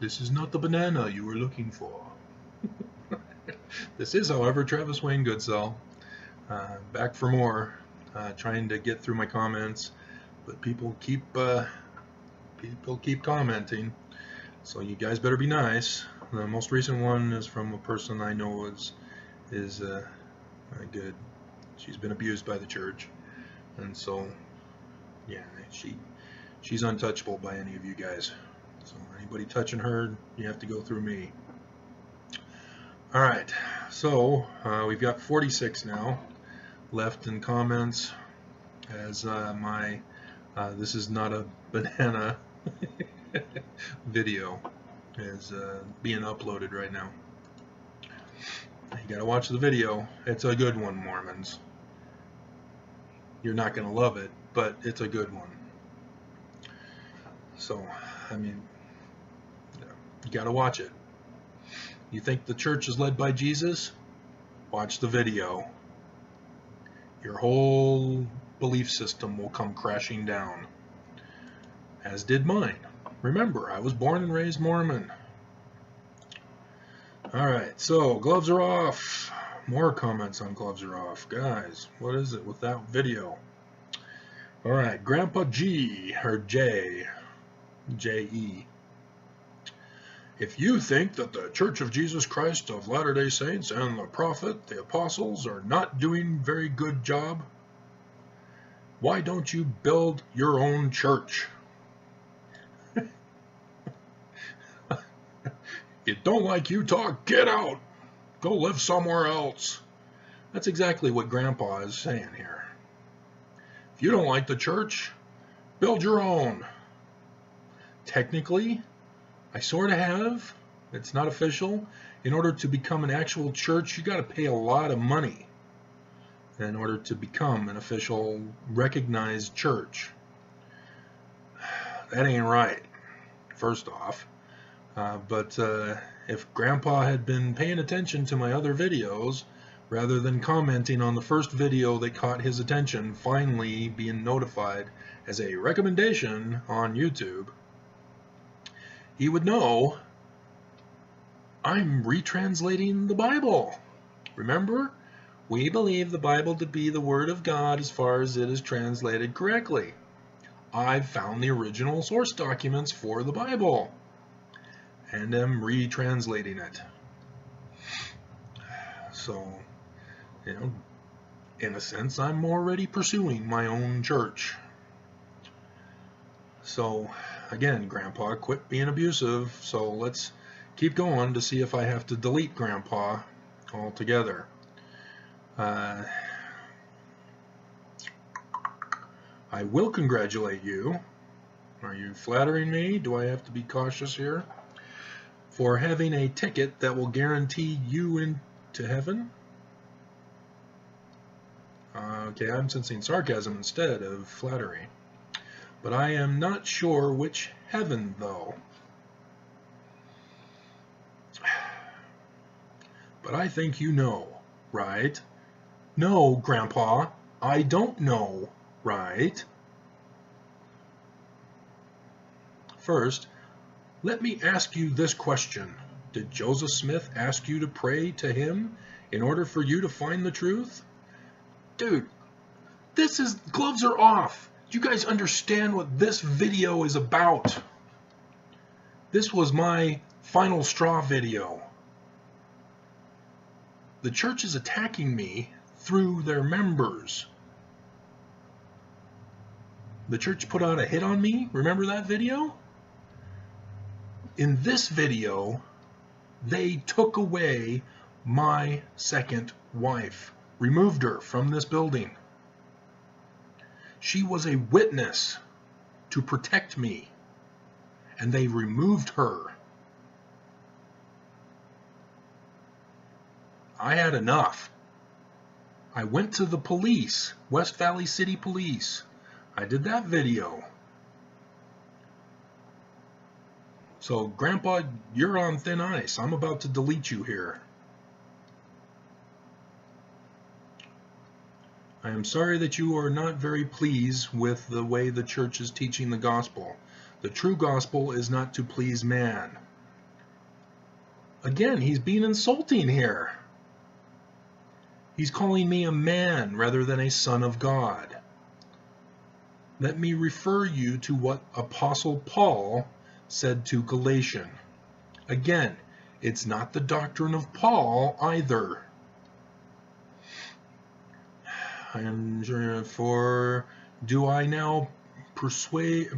This is not the banana you were looking for. This is, however, Travis Wayne Goodsell. Back for more. Trying to get through my comments, but people keep commenting. So you guys better be nice. The most recent one is from a person I know is good. She's been abused by the church, and so yeah, she's untouchable by any of you guys. So anybody touching her, you have to go through me. All right, so we've got 46 now left in comments as this is not a banana video is being uploaded right now. You gotta watch the video. It's a good one, Mormons. You're not gonna love it, but it's a good one. So, I mean, you gotta watch it. You think the church is led by Jesus? Watch the video. Your whole belief system will come crashing down, as did mine. Remember, I was born and raised Mormon. Alright, so gloves are off. More comments on gloves are off. Guys, what is it with that video? Alright, Grandpa G, or J, J-E. If you think that the Church of Jesus Christ of Latter-day Saints and the prophet, the apostles, are not doing a very good job, why don't you build your own church? You don't like Utah? Get out! Go live somewhere else. That's exactly what Grandpa is saying here. If you don't like the church, build your own. Technically, I sort of have. It's not official. In order to become an actual church, you got to pay a lot of money in order to become an official, recognized church. That ain't right, first off. But if Grandpa had been paying attention to my other videos, rather than commenting on the first video that caught his attention, finally being notified as a recommendation on YouTube, he would know I'm retranslating the Bible. Remember, we believe the Bible to be the Word of God as far as it is translated correctly. I've found the original source documents for the Bible and am retranslating it. So, you know, in a sense, I'm already pursuing my own church. So, again, Grandpa, quit being abusive. So let's keep going to see if I have to delete Grandpa altogether. I will congratulate you. Are you flattering me? Do I have to be cautious here? For having a ticket that will guarantee you into heaven? Okay, I'm sensing sarcasm instead of flattery. But I am not sure which heaven, though. But I think you know, right? No, Grandpa, I don't know, right? First, let me ask you this question. Did Joseph Smith ask you to pray to him in order for you to find the truth? Dude, gloves are off. Do you guys understand what this video is about? This was my final straw video. The church is attacking me through their members. The church put out a hit on me. Remember that video? In this video, they took away my second wife, removed her from this building. She was a witness to protect me, and they removed her. I had enough. I went to the police, West Valley City Police. I did that video. So, Grandpa, you're on thin ice. I'm about to delete you here. I am sorry that you are not very pleased with the way the church is teaching the gospel. The true gospel is not to please man. Again, he's being insulting here. He's calling me a man rather than a son of God. Let me refer you to what Apostle Paul said to Galatians. Again, it's not the doctrine of Paul either. I am sure for, do I now persuade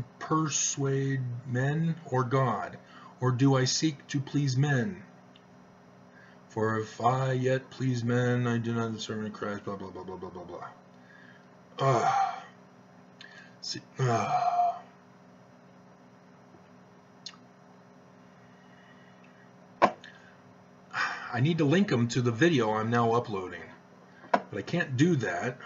men or God, or do I seek to please men? For if I yet please men, I do not serve Christ, blah, blah, blah, blah, blah, blah, blah. See, I need to link them to the video I'm now uploading, but I can't do that.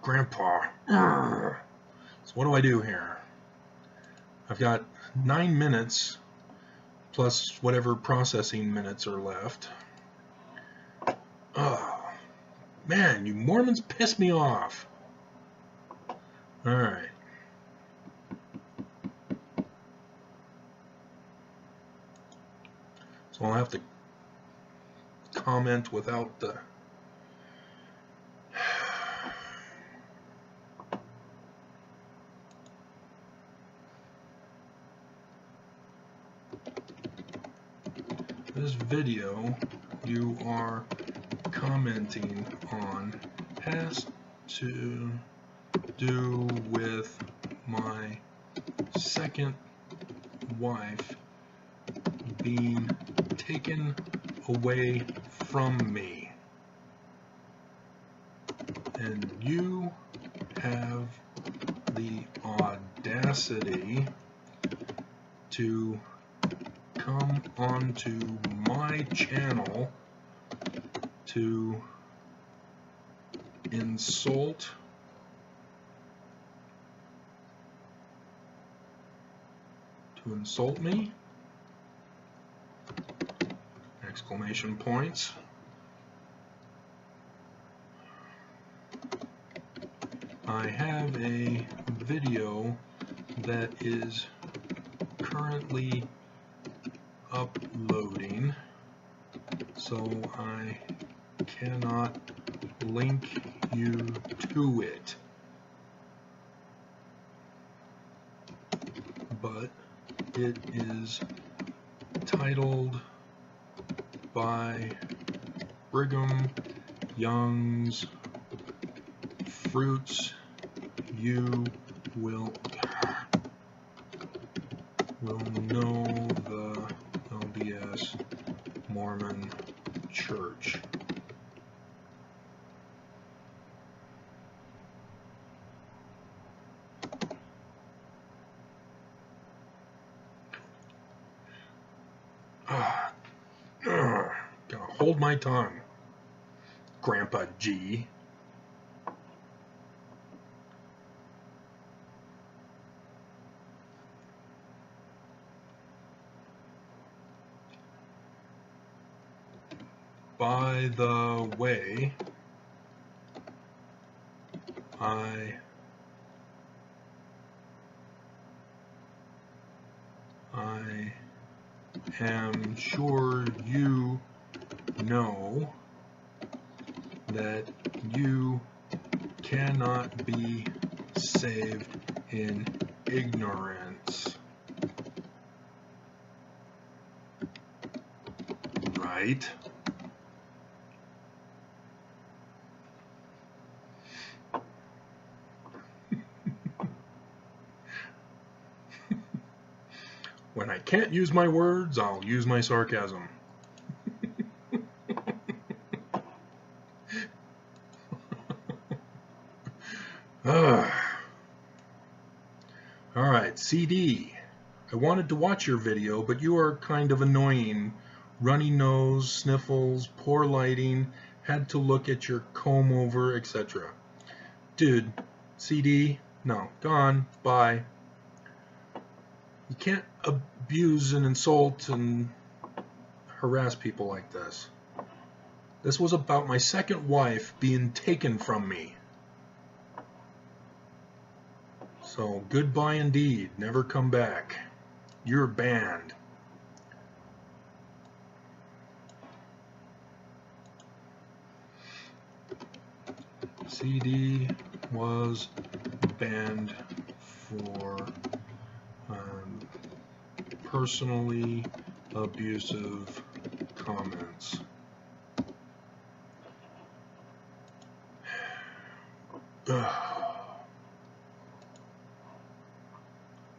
Grandpa. So what do I do here? I've got 9 minutes plus whatever processing minutes are left. Man, you Mormons piss me off. Alright. So I'll have to comment without the... This video you are commenting on has to do with my second wife being taken away from me, and you have the audacity to come onto my channel to insult me? Exclamation points. I have a video that is currently uploading, so I cannot link you to it, but it is titled by Brigham Young's Fruits You Will Know the LDS Mormon Church. Gotta hold my tongue, Grandpa G. By the way, I am sure you know that you cannot be saved in ignorance, right? When I can't use my words, I'll use my sarcasm. Alright, CD. I wanted to watch your video, but you are kind of annoying. Runny nose, sniffles, poor lighting, had to look at your comb over, etc. Dude, CD, no, gone, bye. You can't abuse and insult and harass people like this. This was about my second wife being taken from me. So So, goodbye indeed. Never come back. You're banned. CD was banned for personally abusive comments.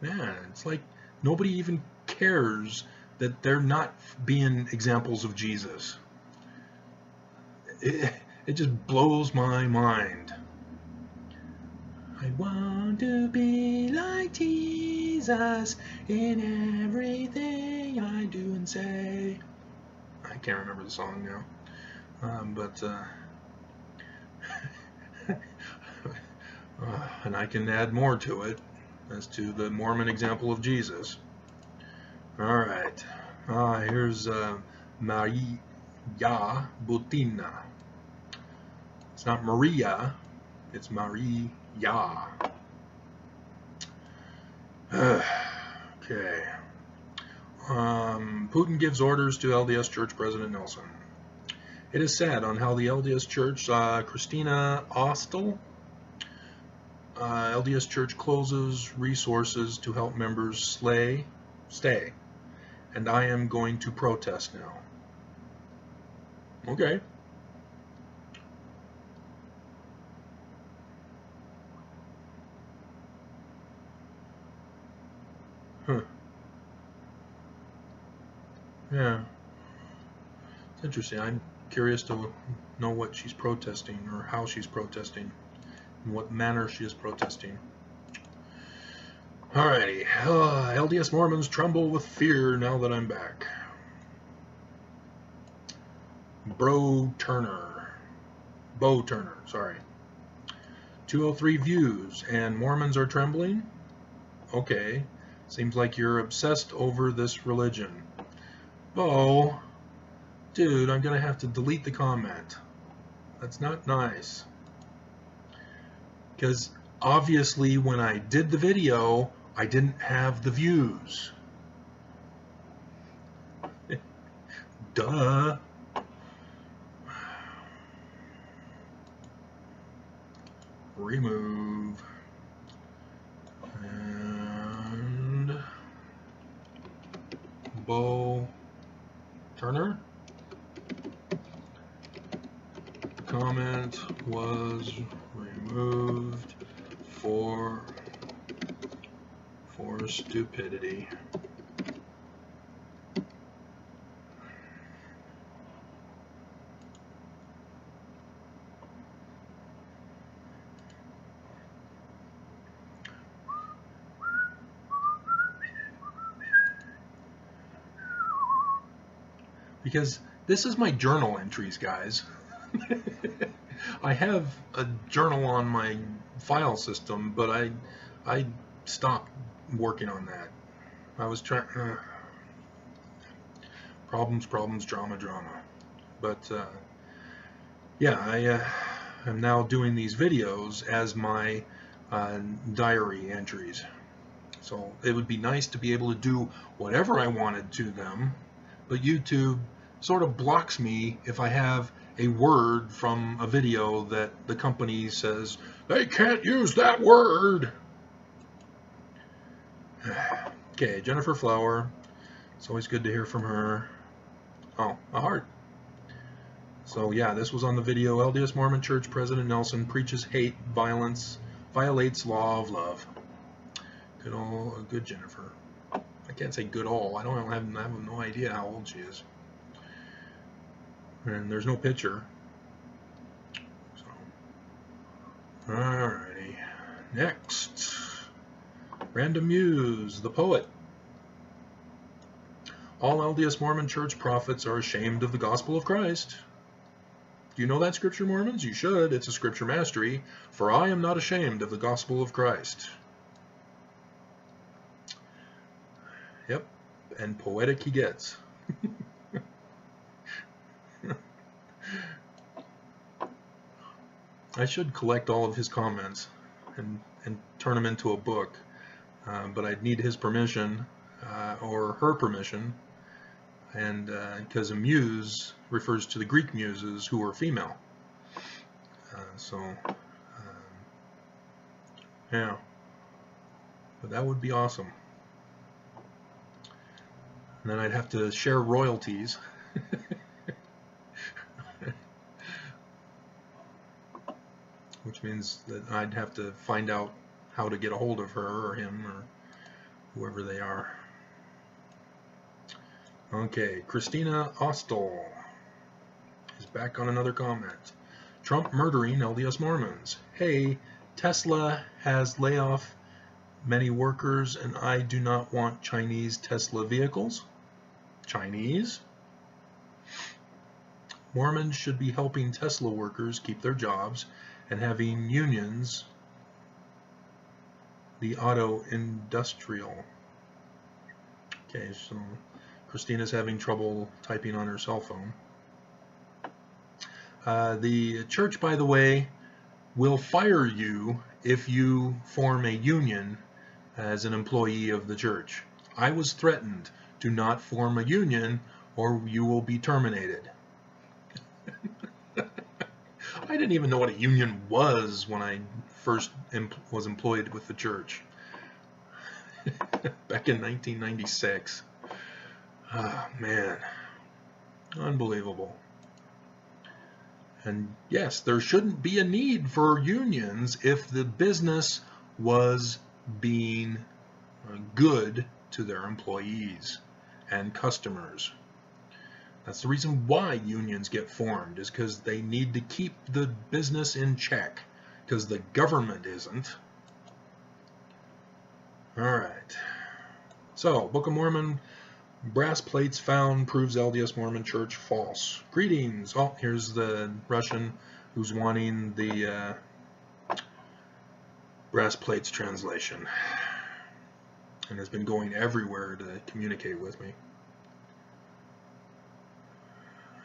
Man, it's like nobody even cares that they're not being examples of Jesus. It just blows my mind. I want to be like Jesus in everything I do and say. I can't remember the song now, but and I can add more to it as to the Mormon example of Jesus. All right, here's Maria Butina. It's not Maria, it's Maria. Okay. Putin gives orders to LDS Church President Nelson. It is sad on how the LDS Church, Christina Ostel, LDS Church closes resources to help members stay, and I am going to protest now. Okay. Huh. Yeah. It's interesting. I'm curious to know what she's protesting or how she's protesting. In what manner she is protesting. Alrighty, LDS Mormons tremble with fear now that I'm back. Bo Turner, sorry. 203 views, and Mormons are trembling? Okay, seems like you're obsessed over this religion. Bo, dude, I'm gonna have to delete the comment. That's not nice. Because obviously when I did the video, I didn't have the views. Duh. Remove. And Bo Turner. Comment was removed for stupidity. Because this is my journal entries, guys. I have a journal on my file system, but I stopped working on that. I was trying problems, drama. But yeah, I am now doing these videos as my diary entries. So it would be nice to be able to do whatever I wanted to them, but YouTube sort of blocks me if I have a word from a video that the company says they can't use that word. Okay, Jennifer Flower. It's always good to hear from her. Oh, a heart. So yeah, this was on the video. LDS Mormon Church President Nelson preaches hate, violence, violates law of love. Good Jennifer. I can't say good all. I have no idea how old she is. And there's no picture. So, alrighty. Next. Random Muse, the poet. All LDS Mormon Church prophets are ashamed of the gospel of Christ. Do you know that scripture, Mormons? You should. It's a scripture mastery. For I am not ashamed of the gospel of Christ. Yep. And poetic he gets. I should collect all of his comments and and turn them into a book. But I'd need his permission or her permission, and because a muse refers to the Greek muses who were female. Yeah, but that would be awesome. And then I'd have to share royalties. Which means that I'd have to find out how to get a hold of her or him or whoever they are. Okay, Christina Ostel is back on another comment. Trump murdering LDS Mormons. Hey, Tesla has laid off many workers, and I do not want Chinese Tesla vehicles. Chinese? Mormons should be helping Tesla workers keep their jobs and having unions, the auto industrial. Okay, so Christina's having trouble typing on her cell phone. The church, by the way, will fire you if you form a union as an employee of the church. I was threatened, do not form a union or you will be terminated. I didn't even know what a union was when I first was employed with the church. Back in 1996. Ah, man. Unbelievable. And yes, there shouldn't be a need for unions if the business was being good to their employees and customers. That's the reason why unions get formed, is because they need to keep the business in check, because the government isn't. Alright. So, Book of Mormon, brass plates found proves LDS Mormon Church false. Greetings. Oh, here's the Russian who's wanting the brass plates translation and has been going everywhere to communicate with me.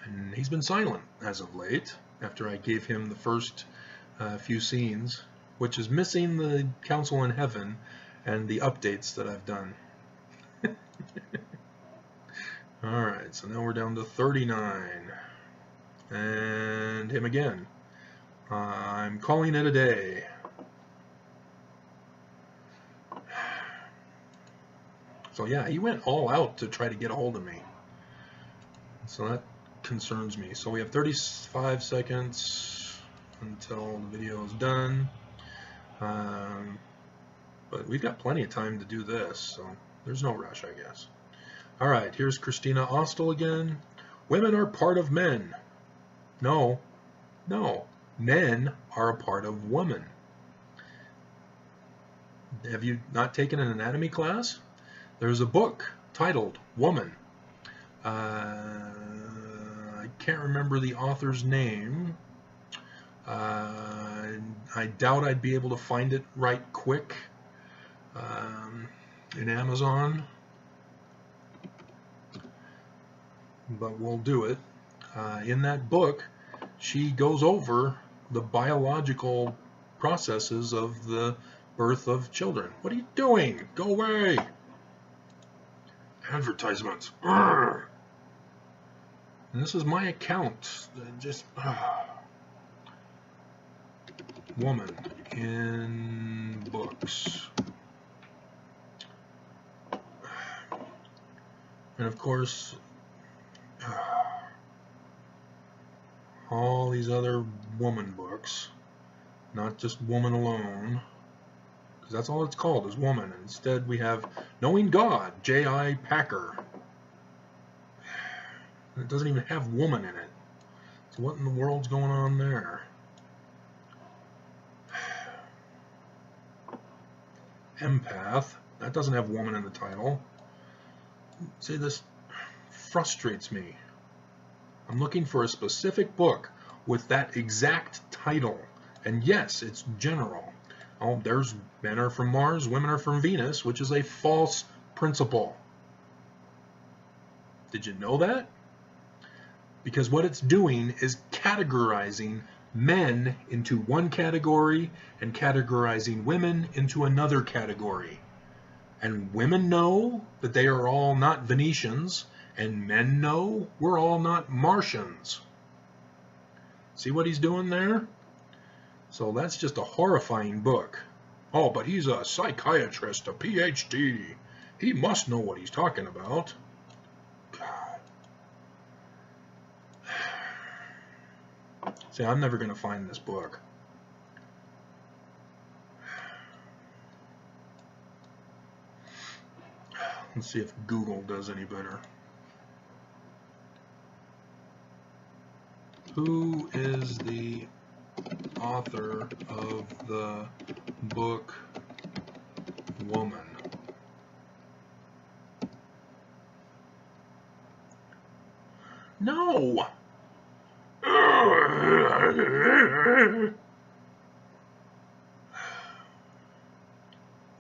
And he's been silent as of late, after I gave him the first few scenes, which is missing the Council in Heaven and the updates that I've done. Alright, so now we're down to 39. And him again. I'm calling it a day. So yeah, he went all out to try to get a hold of me. So that concerns me. So we have 35 seconds until the video is done. But we've got plenty of time to do this, so there's no rush, I guess. Alright, here's Christina Ostel again. Women are part of men. No. No. Men are a part of women. Have you not taken an anatomy class? There's a book titled Woman. I can't remember the author's name. I doubt I'd be able to find it right quick in Amazon, but we'll do it. In that book, she goes over the biological processes of the birth of children. What are you doing? Go away! Advertisements. Urgh. And this is my account. Just woman in books. And of course, all these other woman books, not just Woman Alone, because that's all it's called, is Woman. Instead, we have Knowing God, J.I. Packer. And it doesn't even have woman in it. So what in the world's going on there? Empath. That doesn't have woman in the title. See, this frustrates me. I'm looking for a specific book with that exact title. And yes, it's general. Oh, there's men are from Mars, women are from Venus, which is a false principle. Did you know that? Because what it's doing is categorizing men into one category and categorizing women into another category. And women know that they are all not Venetians, and men know we're all not Martians. See what he's doing there? So that's just a horrifying book. Oh, but he's a psychiatrist, a PhD. He must know what he's talking about. God. See, I'm never going to find this book. Let's see if Google does any better. Who is the author of the book Woman? No!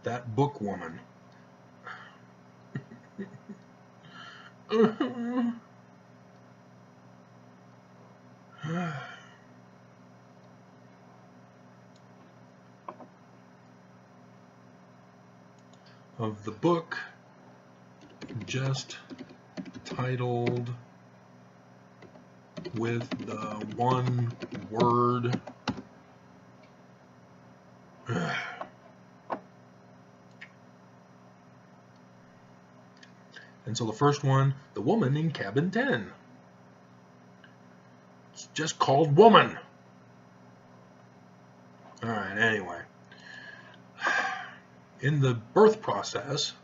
That book woman. Of the book just titled with the one word. And so the first one, The Woman in Cabin 10. It's just called Woman. All right, anyway. In the birth process,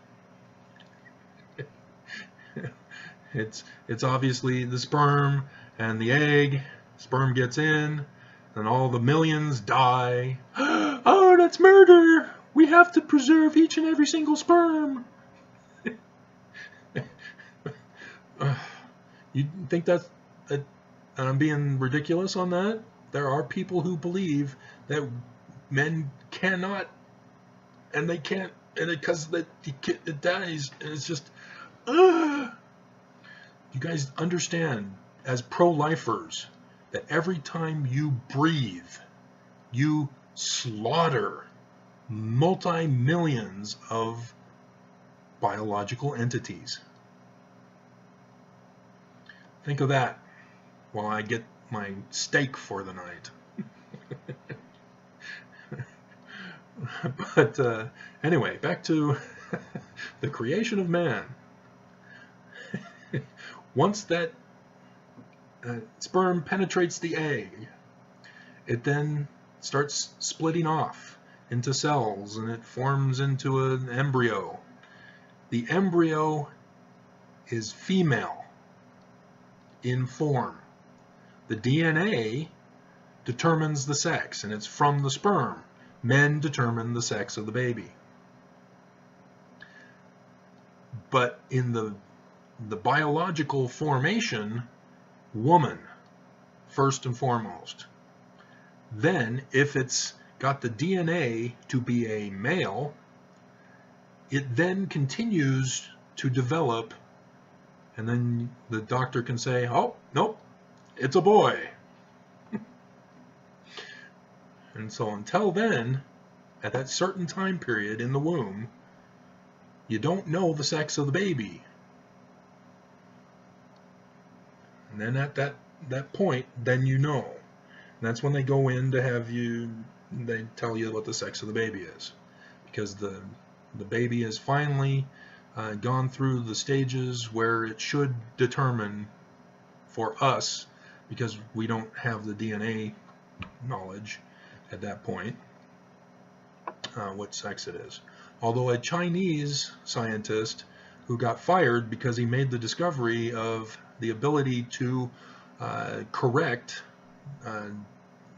it's obviously the sperm and the egg. Sperm gets in, and all the millions die. Oh, that's murder! We have to preserve each and every single sperm. You think that I'm being ridiculous on that? There are people who believe that men cannot, and they can't, and because it dies, and it's just, you guys understand, as pro-lifers, that every time you breathe, you slaughter multi-millions of biological entities. Think of that while I get my steak for the night. But anyway, back to the creation of man. Once that sperm penetrates the egg, it then starts splitting off into cells, and it forms into an embryo. The embryo is female in form. The DNA determines the sex, and it's from the sperm. Men determine the sex of the baby. But in the biological formation, woman, first and foremost. Then, if it's got the DNA to be a male, it then continues to develop, and then the doctor can say, oh, nope, it's a boy. And so until then, at that certain time period in the womb, you don't know the sex of the baby. And then at that point, then you know. And that's when they go in to have you, they tell you what the sex of the baby is. Because the baby has finally gone through the stages where it should determine for us, because we don't have the DNA knowledge at that point, what sex it is. Although a Chinese scientist who got fired because he made the discovery of the ability to correct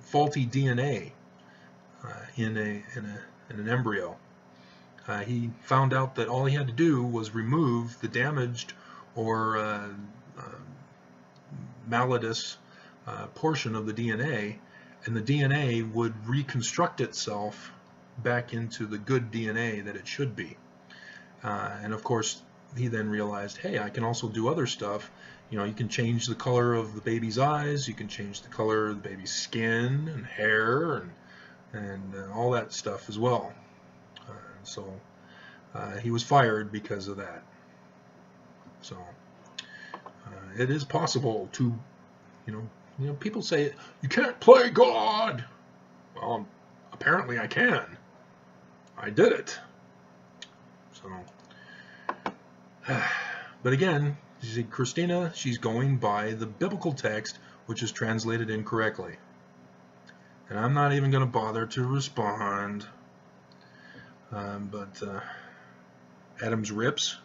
faulty DNA in an embryo. He found out that all he had to do was remove the damaged or malodorous portion of the DNA, and the DNA would reconstruct itself back into the good DNA that it should be. And of course, he then realized, hey, I can also do other stuff You know, you can change the color of the baby's eyes, you can change the color of the baby's skin and hair and all that stuff as well. So he was fired because of that. So it is possible to, you know, people say you can't play God. Well, apparently I can. I did it. So, but again, you see, Christina, she's going by the biblical text, which is translated incorrectly. And I'm not even going to bother to respond. But Adam's rips.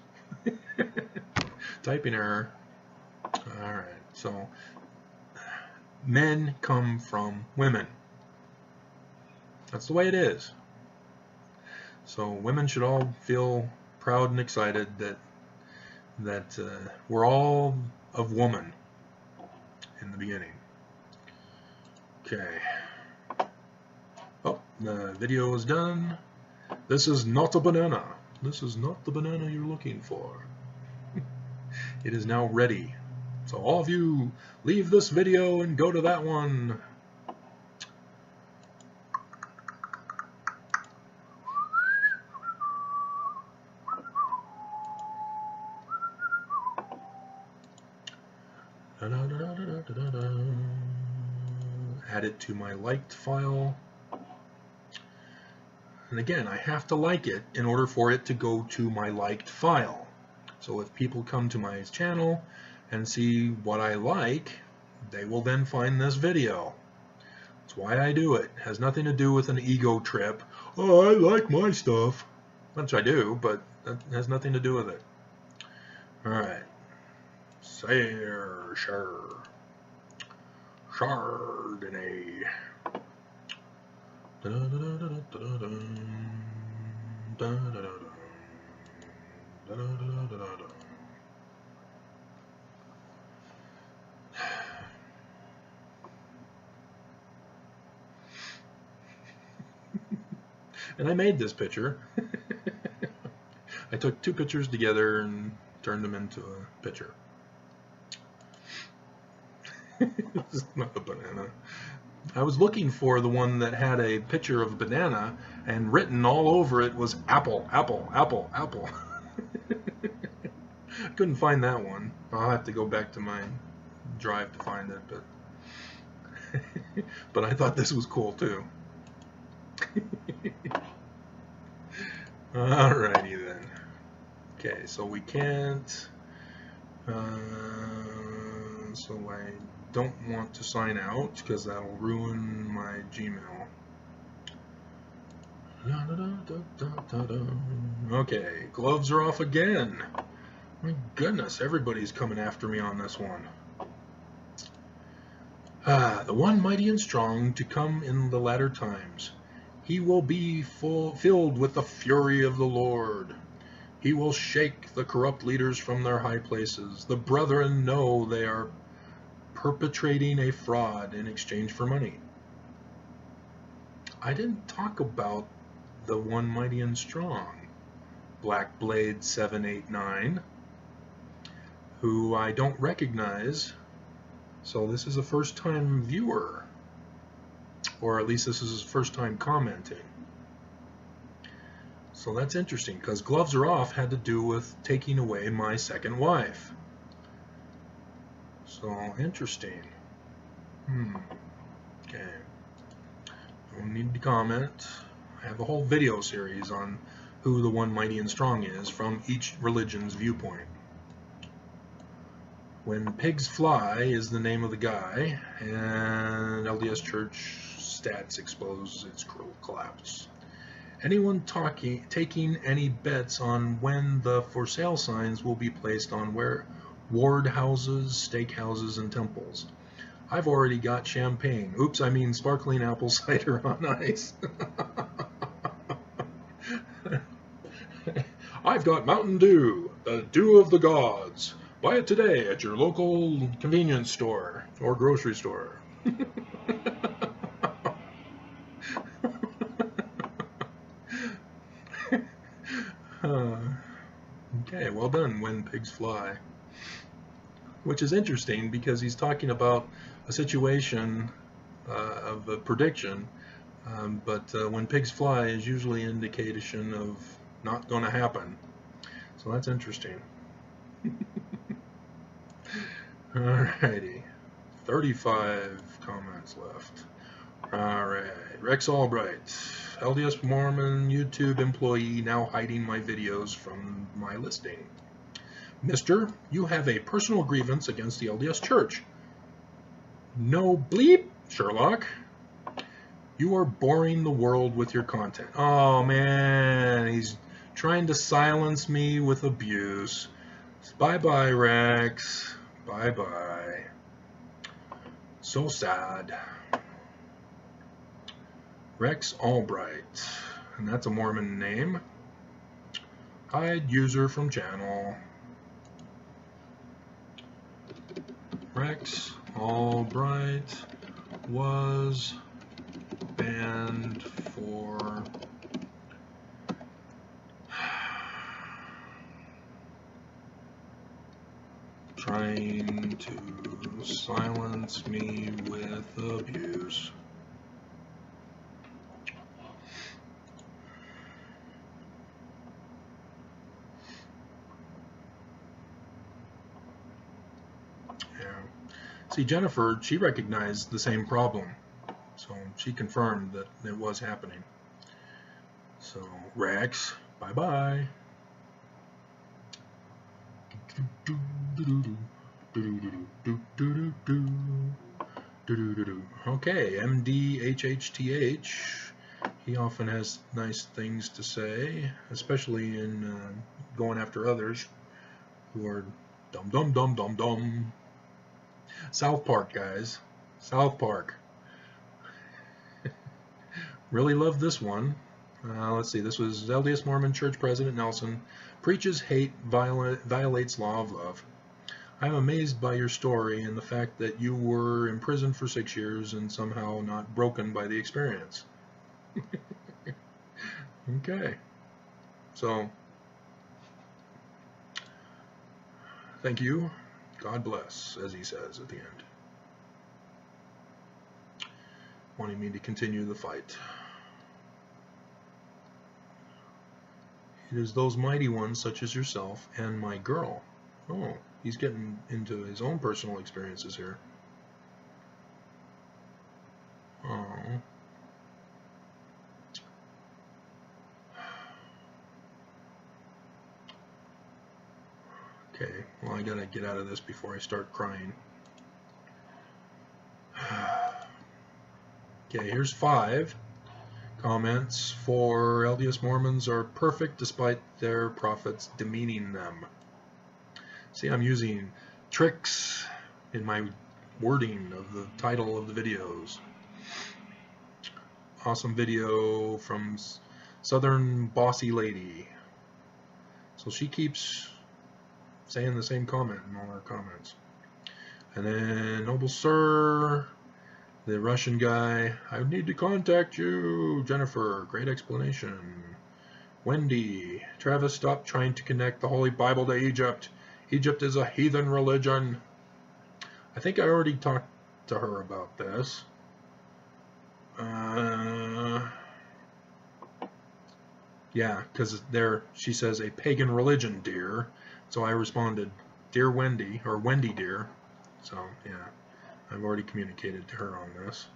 Typing error. Alright, so men come from women. That's the way it is. So women should all feel proud and excited that we're all of woman in the beginning. Okay. Oh, the video is done. This is not a banana. This is not the banana you're looking for. It is now ready. So all of you, leave this video and go to that one. Add it to my liked file. And again, I have to like it in order for it to go to my liked file. So if people come to my channel and see what I like, they will then find this video. That's why I do it. It has nothing to do with an ego trip. Oh, I like my stuff. Which I do, but that has nothing to do with it. Alright. Chardonnay. And I made this picture. I took two pictures together and turned them into a picture. This is not a banana. I was looking for the one that had a picture of a banana and written all over it was apple, apple, apple, apple. I couldn't find that one. I'll have to go back to my drive to find it, but I thought this was cool too. Alrighty then. Okay, so we can't, so I don't want to sign out because that'll ruin my Gmail. Okay, gloves are off again. My goodness, everybody's coming after me on this one. The one mighty and strong to come in the latter times. He will be filled with the fury of the Lord. He will shake the corrupt leaders from their high places. The brethren know they are perpetrating a fraud in exchange for money. I didn't talk about the one mighty and strong, Black Blade 789, who I don't recognize. So this is a first-time viewer, or at least this is his first time commenting. So that's interesting, because gloves are off had to do with taking away my second wife. So interesting. Okay. Don't need to comment. I have a whole video series on who the one mighty and strong is from each religion's viewpoint. When Pigs Fly is the name of the guy, and LDS Church stats expose its cruel collapse. Anyone taking any bets on when the for sale signs will be placed on ward houses, steak houses, and temples? I've already got champagne. Oops, I mean sparkling apple cider on ice. I've got Mountain Dew, the dew of the gods. Buy it today at your local convenience store or grocery store. Okay, well done, When Pigs Fly. which is interesting because he's talking about a situation of a prediction, but when pigs fly is usually an indication of not going to happen. So that's interesting. Alrighty, 35 comments left. Alright, Rex Albright, LDS Mormon YouTube employee now hiding my videos from my listing. Mister, you have a personal grievance against the LDS Church. No bleep, Sherlock. You are boring the world with your content. Oh man, he's trying to silence me with abuse. Bye-bye, Rex. Bye-bye. So sad. Rex Albright, and that's a Mormon name. Hide user from channel. Rex Albright was banned for trying to silence me with abuse. Yeah. See, Jennifer, she recognized the same problem. So she confirmed that it was happening. So, Rex, bye-bye. Okay, MDHHTH. He often has nice things to say, especially in going after others who are dumb. South Park, guys. South Park. Really love this one. Let's see, this was LDS Mormon Church President Nelson. Preaches hate, violates law of love. I'm amazed by your story and the fact that you were imprisoned for 6 years and somehow not broken by the experience. Okay. So, thank you. God bless, as he says at the end. Wanting me to continue the fight. It is those mighty ones such as yourself and my girl. Oh, he's getting into his own personal experiences here. Oh. Okay, well, I gotta get out of this before I start crying. Okay, here's 5 comments for LDS Mormons are perfect despite their prophets demeaning them. See, I'm using tricks in my wording of the title of the videos. Awesome video from Southern Bossy Lady. So she keeps saying the same comment in all her comments. And then Noble Sir, the Russian guy, I need to contact you. Jennifer, great explanation. Wendy, Travis, stop trying to connect the Holy Bible to Egypt. Egypt is a heathen religion. I think I already talked to her about this. Yeah, because there she says a pagan religion, dear. So I responded, dear Wendy, or Wendy, dear. So, yeah. I've already communicated to her on this.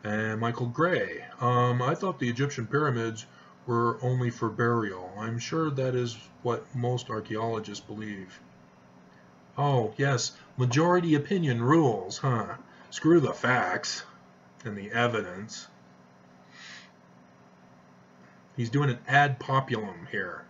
And Michael Gray. I thought the Egyptian pyramids were only for burial. I'm sure that is what most archaeologists believe. Oh, yes, majority opinion rules, huh? Screw the facts and the evidence. He's doing an ad populum here.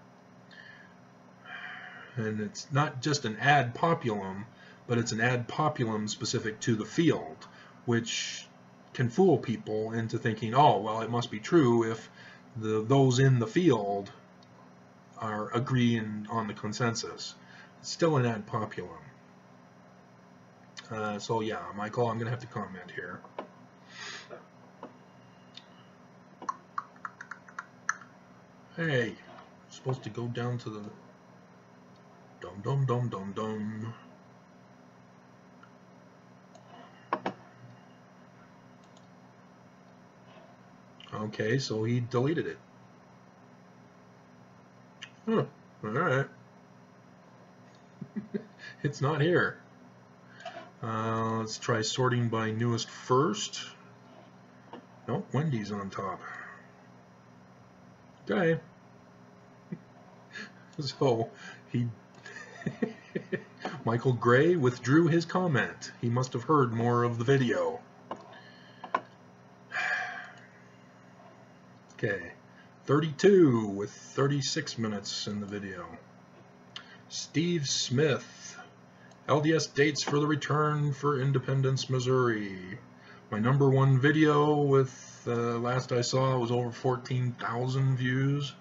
And it's not just an ad populum, but it's an ad populum specific to the field, which can fool people into thinking, oh, well, it must be true if those in the field are agreeing on the consensus. It's still an ad populum. So yeah, Michael, I'm going to have to comment here. Hey, I'm supposed to go down to the dum. Okay, so he deleted it. Huh. All right. It's not here. Let's try sorting by newest first. Nope, Wendy's on top. Okay. So he Michael Gray withdrew his comment. He must have heard more of the video. Okay. 32 with 36 minutes in the video. Steve Smith. LDS dates for the return for Independence, Missouri. My #1 video with last I saw was over 14,000 views.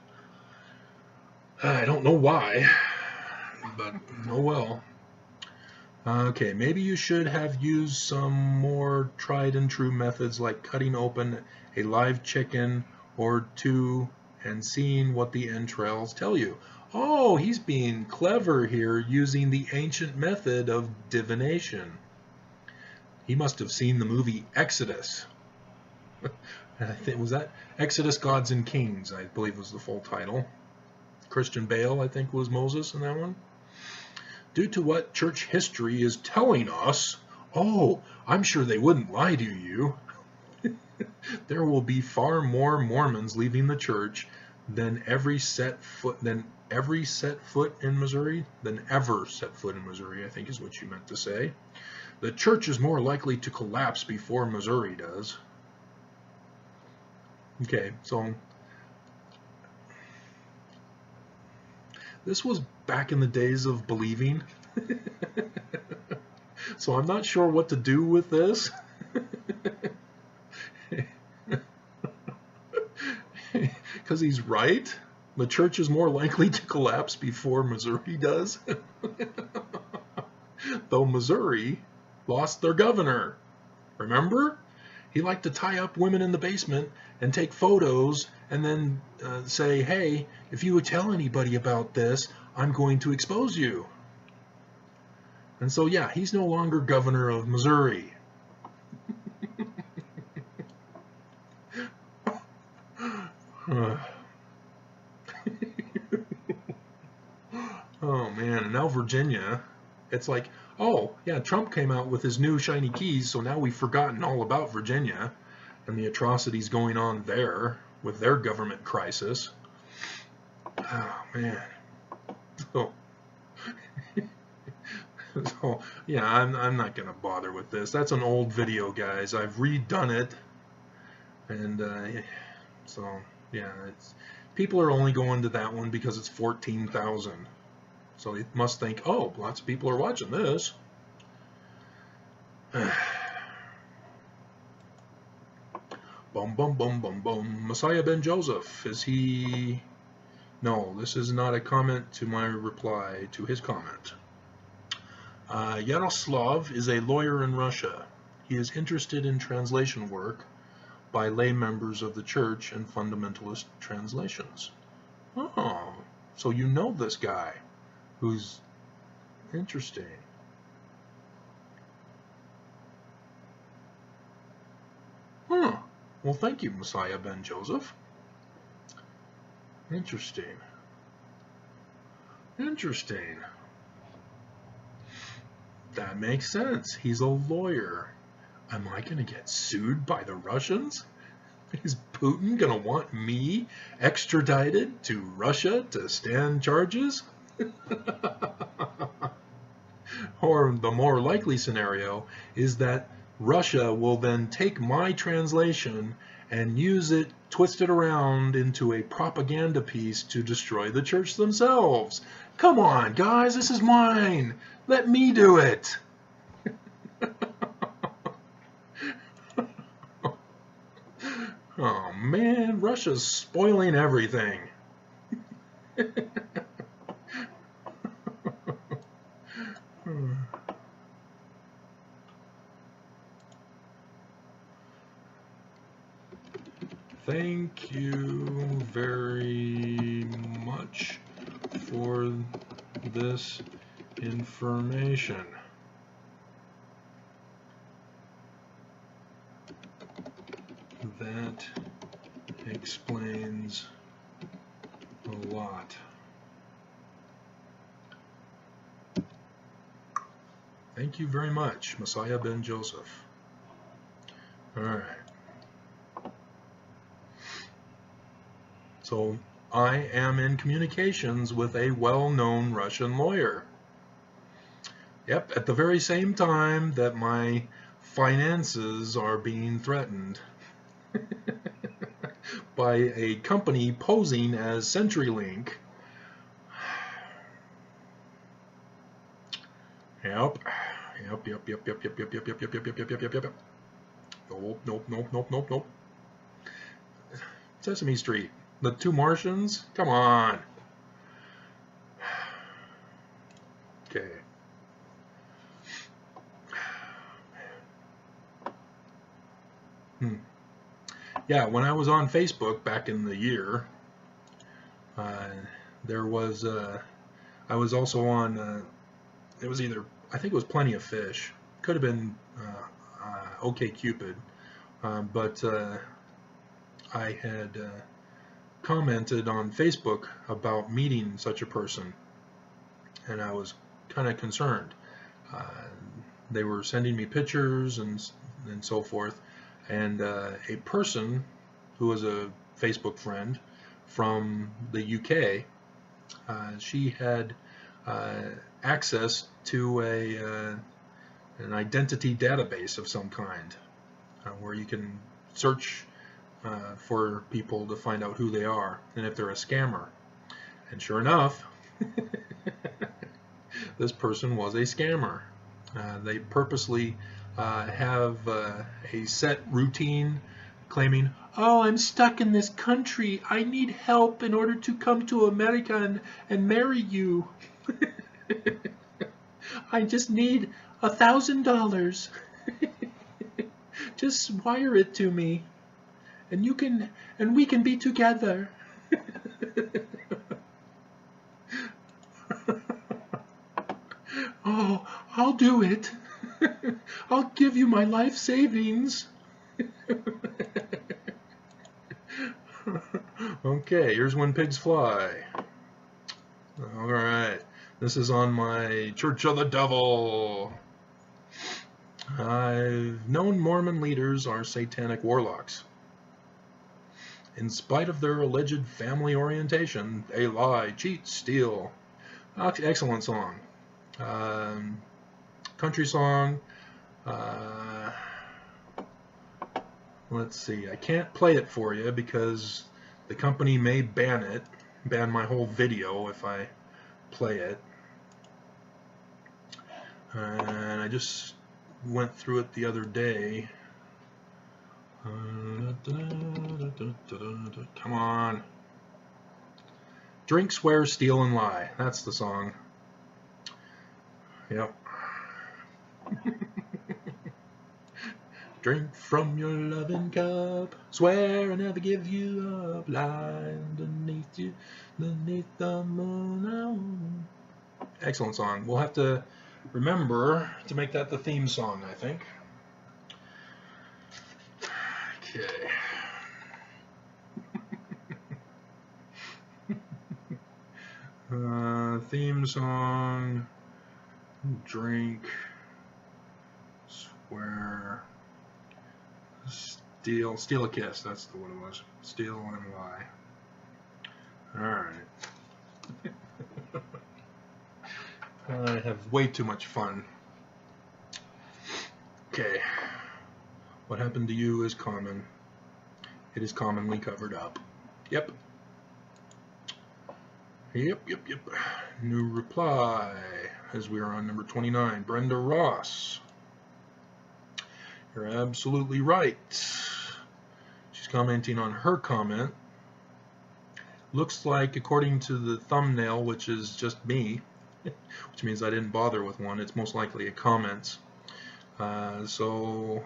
I don't know why, but oh well. Okay, maybe you should have used some more tried and true methods like cutting open a live chicken or two and seeing what the entrails tell you. Oh, he's being clever here using the ancient method of divination. He must have seen the movie Exodus. I think, was that Exodus, Gods and Kings, I believe was the full title. Christian Bale, I think, was Moses in that one. Due to what church history is telling us, oh, I'm sure they wouldn't lie to you. There will be far more Mormons leaving the church than ever set foot in Missouri, I think is what you meant to say. The church is more likely to collapse before Missouri does. Okay, so this was back in the days of believing. So I'm not sure what to do with this. Because he's right. The church is more likely to collapse before Missouri does. Though Missouri lost their governor. Remember? He liked to tie up women in the basement and take photos and then say, hey, if you would tell anybody about this, I'm going to expose you. And so, yeah, he's no longer governor of Missouri. Oh, man, and now Virginia, it's like, oh, yeah, Trump came out with his new shiny keys, so now we've forgotten all about Virginia and the atrocities going on there with their government crisis. Oh, man. So yeah, I'm not going to bother with this. That's an old video, guys. I've redone it. And so, yeah, people are only going to that one because it's 14,000. So they must think, oh, lots of people are watching this. Boom, boom, boom, boom, boom. Messiah Ben Joseph, is he... No, this is not a comment to my reply to his comment. Yaroslav is a lawyer in Russia. He is interested in translation work by lay members of the church and fundamentalist translations. Oh, so you know this guy who's interesting. Huh. Well, thank you, Messiah Ben Joseph. Interesting. Interesting. That makes sense. He's a lawyer. Am I going to get sued by the Russians? Is Putin going to want me extradited to Russia to stand charges? Or the more likely scenario is that Russia will then take my translation and use it, twist it around into a propaganda piece to destroy the church themselves. Come on, guys, this is mine. Let me do it. Oh man, Russia's spoiling everything. Thank you very much for this information. That explains a lot. Thank you very much, Messiah Ben Joseph. Alright. So, I am in communications with a well-known Russian lawyer. Yep, at the very same time that my finances are being threatened by a company posing as CenturyLink. Yep. Nope. Sesame Street. The two Martians? Come on. Okay. Yeah, when I was on Facebook back in the year, there was, I was also on, it was either, I think it was Plenty of Fish, could have been OkCupid, but I had commented on Facebook about meeting such a person, and I was kind of concerned. They were sending me pictures and so forth, and a person who was a Facebook friend from the UK, she had access to an identity database of some kind, where you can search for people to find out who they are and if they're a scammer. And sure enough, this person was a scammer. They purposely have a set routine claiming, oh, I'm stuck in this country, I need help in order to come to America and marry you. I just need $1,000. Just wire it to me, and we can be together. Oh, I'll do it. I'll give you my life savings. Okay, here's When Pigs Fly. Alright, this is on my Church of the Devil. I've known Mormon leaders are satanic warlocks. In spite of their alleged family orientation, they lie, cheat, steal. Excellent song. Country song. Let's see, I can't play it for you because the company may ban my whole video if I play it. And I just went through it the other day. Come on. Drink, swear, steal, and lie. That's the song. Yep. Drink from your loving cup, swear I never give you up, lie underneath you, beneath the moon. Excellent song. We'll have to remember to make that the theme song, I think. Okay. Theme song, drink, swear, steal a kiss, that's what it was. Steal and lie. Alright. I have way too much fun. Okay. What happened to you is common. It is commonly covered up. Yep. Yep. New reply, as we are on number 29. Brenda Ross. You're absolutely right. She's commenting on her comment. Looks like, according to the thumbnail, which is just me, which means I didn't bother with one, it's most likely a comments. So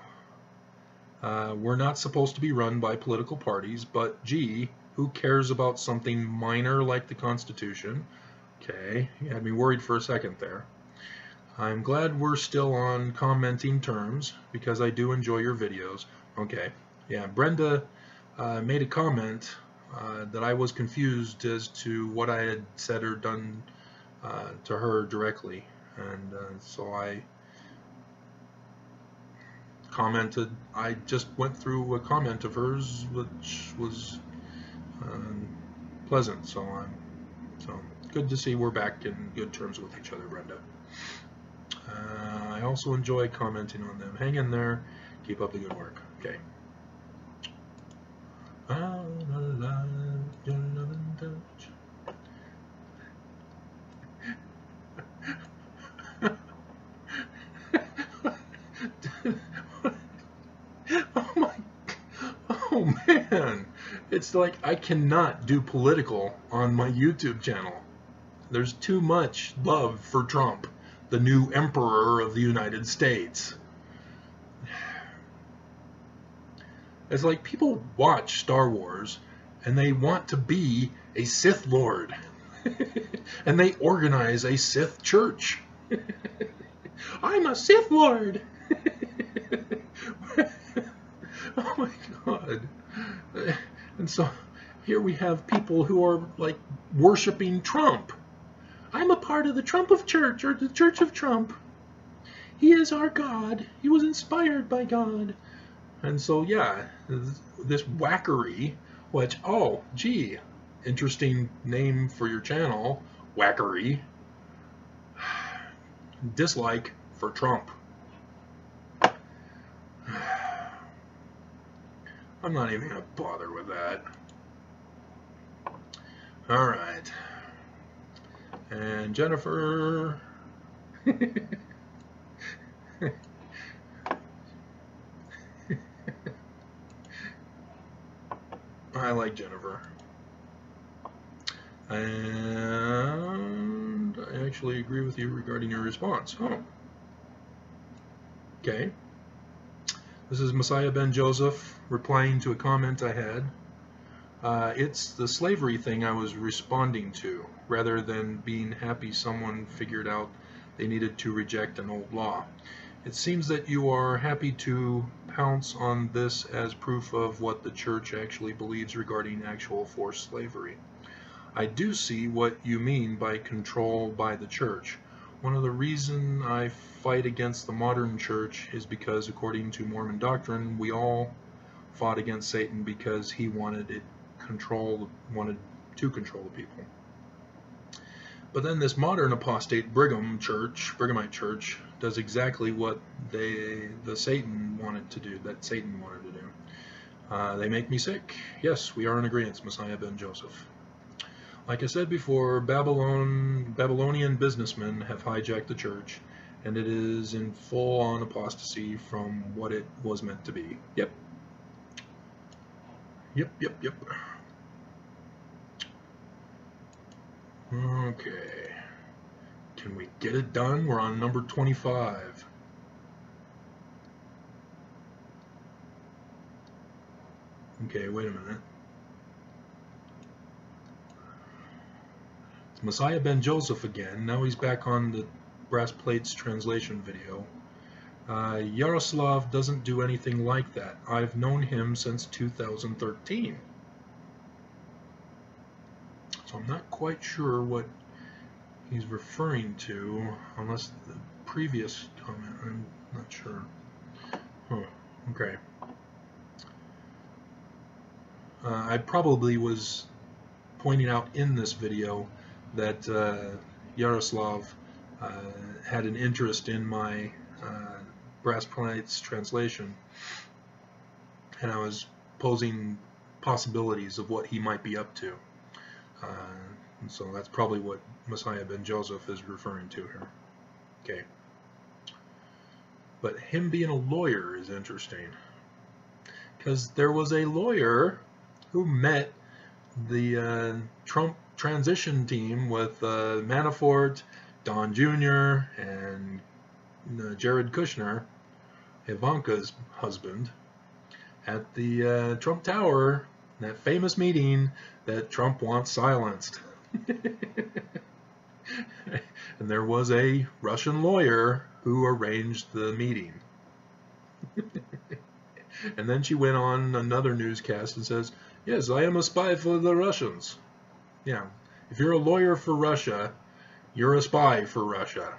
we're not supposed to be run by political parties, but gee, who cares about something minor like the Constitution? Okay, you had me worried for a second there. I'm glad we're still on commenting terms because I do enjoy your videos. Okay, yeah, Brenda made a comment that I was confused as to what I had said or done to her directly, and so I commented. I just went through a comment of hers, which was pleasant. So good to see we're back in good terms with each other, Brenda. I also enjoy commenting on them. Hang in there. Keep up the good work. Okay. Your love and touch. Oh man, it's like I cannot do political on my YouTube channel. There's too much love for Trump, the new emperor of the United States. It's like people watch Star Wars and they want to be a Sith Lord. And they organize a Sith church. I'm a Sith Lord. Oh my God. And so here we have people who are like worshiping Trump. I'm a part of the Trump of Church, or the Church of Trump. He is our God. He was inspired by God. And so yeah, this wackery, which, oh gee, interesting name for your channel, wackery. Dislike for Trump. I'm not even going to bother with that. All right. And Jennifer. I like Jennifer. And I actually agree with you regarding your response. Oh. Okay. This is Messiah Ben Joseph replying to a comment I had. It's the slavery thing I was responding to, rather than being happy someone figured out they needed to reject an old law. It seems that you are happy to pounce on this as proof of what the church actually believes regarding actual forced slavery. I do see what you mean by control by the church. One of the reasons I fight against the modern church is because, according to Mormon doctrine, we all fought against Satan because he wanted to control the people. But then this modern apostate Brigham church, Brighamite church, does exactly what Satan wanted to do. They make me sick. Yes, we are in agreement, Messiah Ben Joseph. Like I said before, Babylonian businessmen have hijacked the church, and it is in full-on apostasy from what it was meant to be. Yep. Okay. Can we get it done? We're on number 25. Okay, wait a minute. It's Messiah Ben Joseph again. Now he's back on the Brass Plates translation video. Yaroslav doesn't do anything like that. I've known him since 2013. So I'm not quite sure what he's referring to, unless the previous comment. I'm not sure. Okay. I probably was pointing out in this video that Yaroslav had an interest in my Brass Plates translation, and I was posing possibilities of what he might be up to. And so that's probably what Messiah Ben Joseph is referring to here. Okay. But him being a lawyer is interesting, because there was a lawyer who met the Trump transition team with Manafort, Don Jr., and Jared Kushner, Ivanka's husband, at the Trump Tower, that famous meeting that Trump wants silenced. And there was a Russian lawyer who arranged the meeting. And then she went on another newscast and says, yes, I am a spy for the Russians. Yeah, if you're a lawyer for Russia, you're a spy for Russia.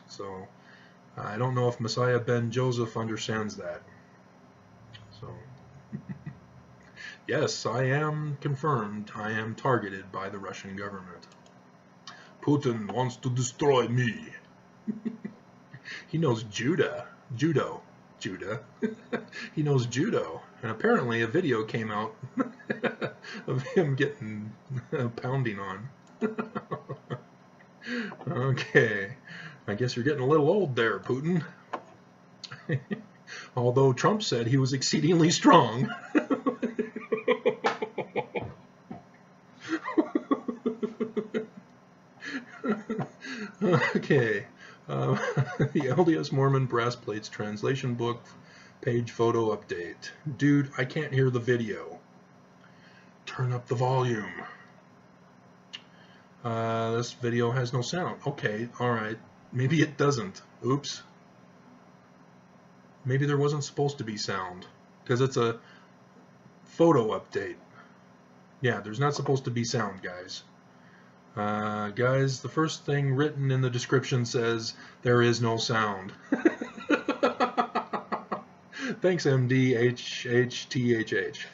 So I don't know if Messiah Ben Joseph understands that. So yes, I am confirmed. I am targeted by the Russian government. Putin wants to destroy me. He knows judo. He knows judo. And apparently a video came out of him getting pounding on. Okay, I guess you're getting a little old there, Putin. Although Trump said he was exceedingly strong. Okay, the LDS Mormon Brass Plates Translation Book Page Photo Update. Dude, I can't hear the video. Turn up the volume. This video has no sound. Okay, alright. Maybe it doesn't. Oops. Maybe there wasn't supposed to be sound. Because it's a photo update. Yeah, there's not supposed to be sound, guys. Guys, the first thing written in the description says there is no sound. Thanks, MDHHTHH.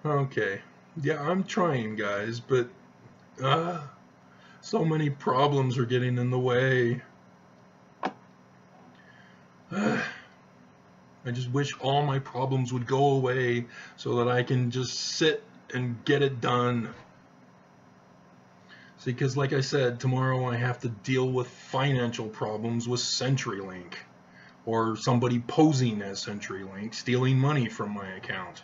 Okay, yeah, I'm trying, guys, but so many problems are getting in the way. I just wish all my problems would go away so that I can just sit and get it done. See, because like I said, tomorrow I have to deal with financial problems with CenturyLink, or somebody posing as CenturyLink, stealing money from my account.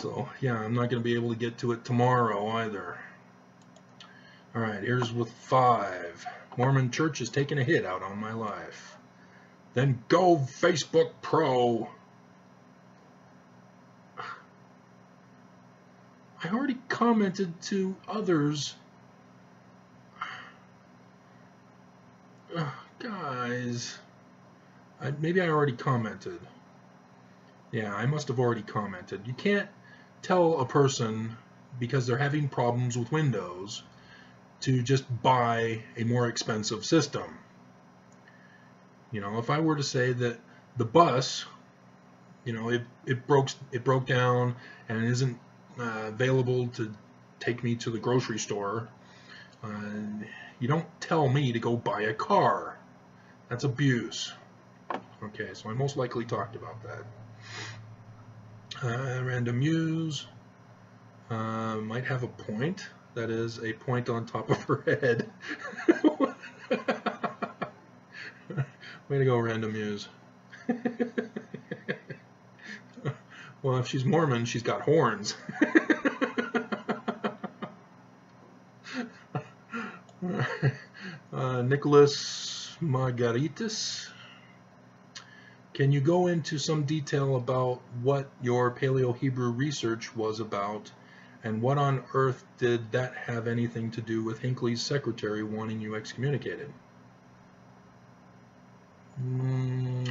So, yeah, I'm not going to be able to get to it tomorrow either. Alright, here's with 5. Mormon Church is taking a hit out on my life. Then go Facebook Pro. I already commented to others. Guys. Maybe I already commented. Yeah, I must have already commented. You can't tell a person, because they're having problems with Windows, to just buy a more expensive system. You know, if I were to say that the bus, you know, it broke down and isn't available to take me to the grocery store, you don't tell me to go buy a car. That's abuse. Okay, so I most likely talked about that. Random use might have a point. That is a point on top of her head. Way to go, Random Muse. Well, if she's Mormon, she's got horns. Nicholas Margaritis. Can you go into some detail about what your Paleo-Hebrew research was about, and what on earth did that have anything to do with Hinckley's secretary wanting you excommunicated?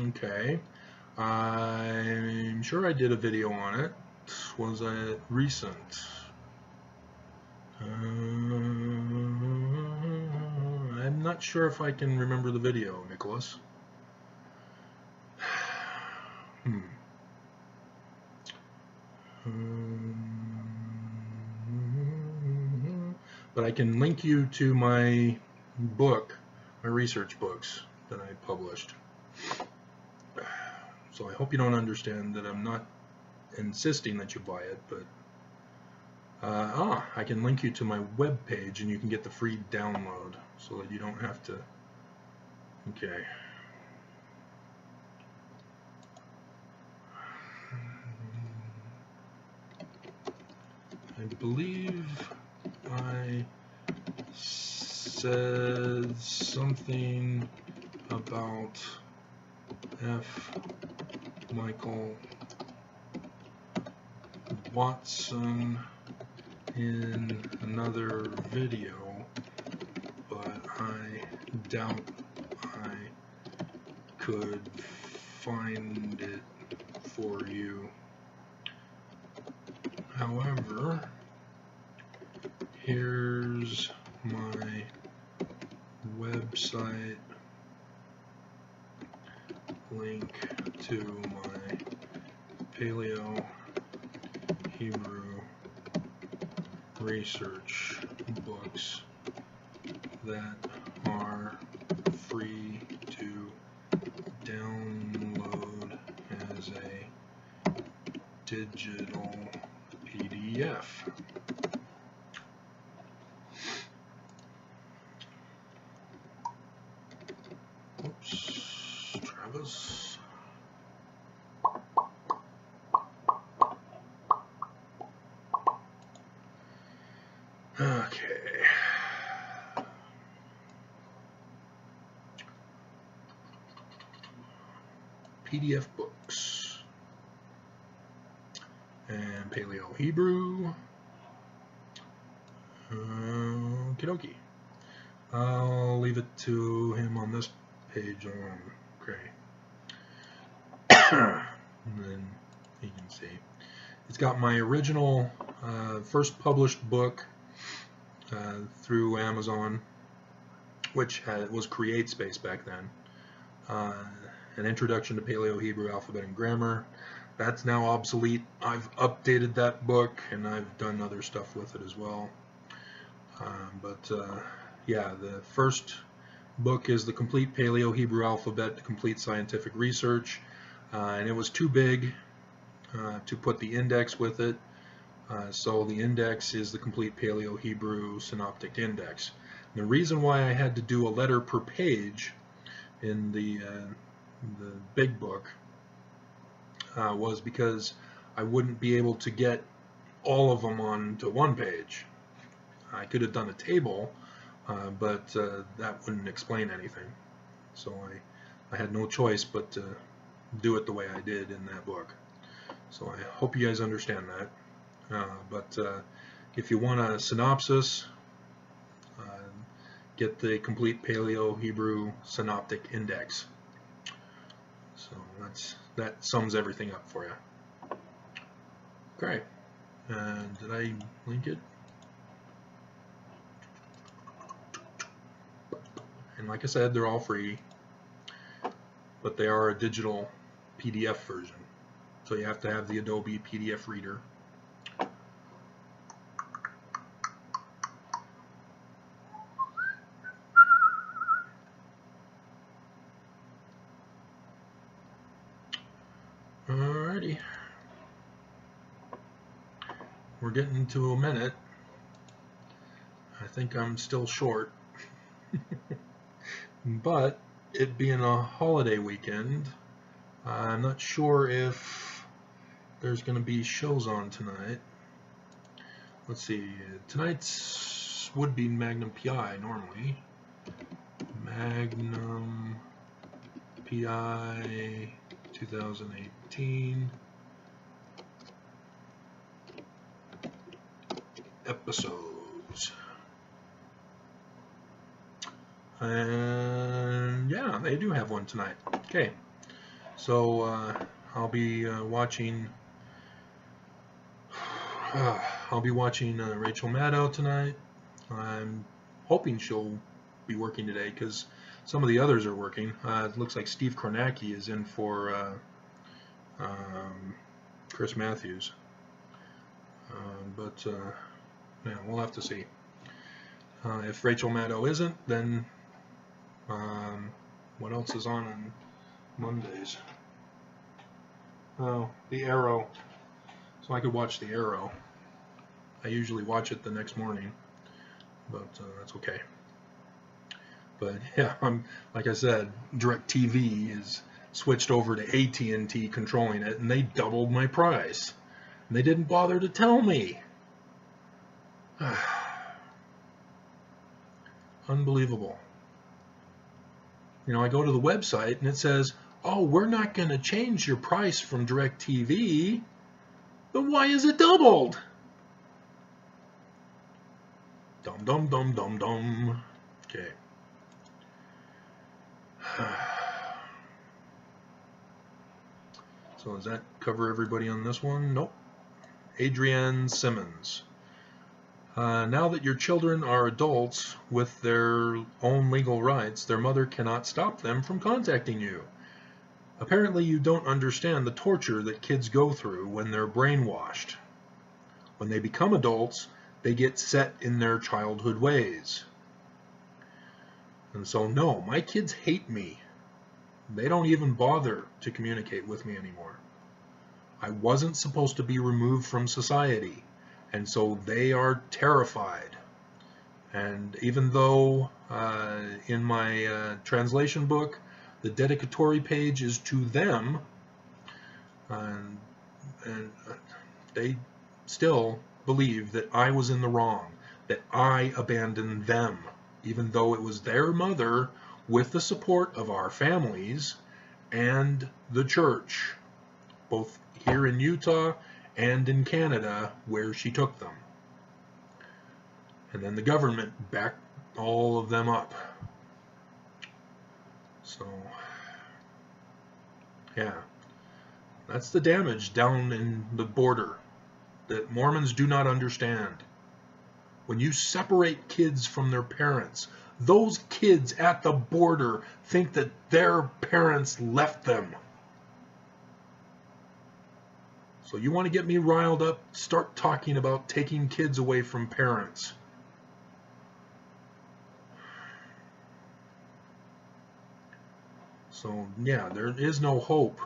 Okay. I'm sure I did a video on it. Was it recent? I'm not sure if I can remember the video, Nicholas. But I can link you to my book, my research books that I published. So I hope you don't understand that I'm not insisting that you buy it, but I can link you to my web page and you can get the free download so that you don't have to. Okay. I believe I says something about F. Michael Watson in another video, but I doubt I could find it for you. However, here's my website link to my Paleo Hebrew research books that are free to download as a digital PDF. Oops, Travis. Okay. PDF books and Paleo Hebrew. Okie dokie. I'll leave it to him on this page alone. Okay. And then you can see. It's got my original first published book through Amazon, which was CreateSpace back then. An Introduction to Paleo Hebrew Alphabet and Grammar. That's now obsolete. I've updated that book and I've done other stuff with it as well. Yeah, the first book is the Complete Paleo Hebrew Alphabet, Complete Scientific Research, and it was too big to put the index with it, so the index is the Complete Paleo Hebrew Synoptic Index. And the reason why I had to do a letter per page in the big book was because I wouldn't be able to get all of them onto one page. I could have done a table, but that wouldn't explain anything. So I had no choice but to do it the way I did in that book. So I hope you guys understand that. If you want a synopsis, get the Complete Paleo Hebrew Synoptic Index. So that sums everything up for you. Okay. And did I link it? And like I said, they're all free, but they are a digital PDF version. So you have to have the Adobe PDF Reader. Alrighty. We're getting to a minute. I think I'm still short. But it being a holiday weekend, I'm not sure if there's going to be shows on tonight. Let's see, tonight's would be Magnum PI normally. Magnum PI 2018 episodes. And yeah, they do have one tonight. Okay, so I'll be watching. Rachel Maddow tonight. I'm hoping she'll be working today because some of the others are working. It looks like Steve Kornacki is in for Chris Matthews. Yeah, we'll have to see. If Rachel Maddow isn't, then what else is on Mondays? Oh, The Arrow. So I could watch The Arrow. I usually watch it the next morning, but that's okay. But yeah, like I said, DirecTV is switched over to AT&T controlling it, and they doubled my price. And they didn't bother to tell me. Unbelievable. You know, I go to the website and it says, oh, we're not going to change your price from DirecTV. Then why is it doubled? Dum dum dum dum dum. Okay. So does that cover everybody on this one? Nope. Adrienne Simmons. Now that your children are adults with their own legal rights, their mother cannot stop them from contacting you. Apparently you don't understand the torture that kids go through when they're brainwashed. When they become adults, they get set in their childhood ways. And so no, my kids hate me. They don't even bother to communicate with me anymore. I wasn't supposed to be removed from society, and so they are terrified. And even though in my translation book, the dedicatory page is to them, and they still believe that I was in the wrong, that I abandoned them, even though it was their mother with the support of our families and the church, both here in Utah and in Canada, where she took them. And then the government backed all of them up. So, yeah, that's the damage down in the border that Mormons do not understand. When you separate kids from their parents, those kids at the border think that their parents left them. So you want to get me riled up, start talking about taking kids away from parents. So yeah, there is no hope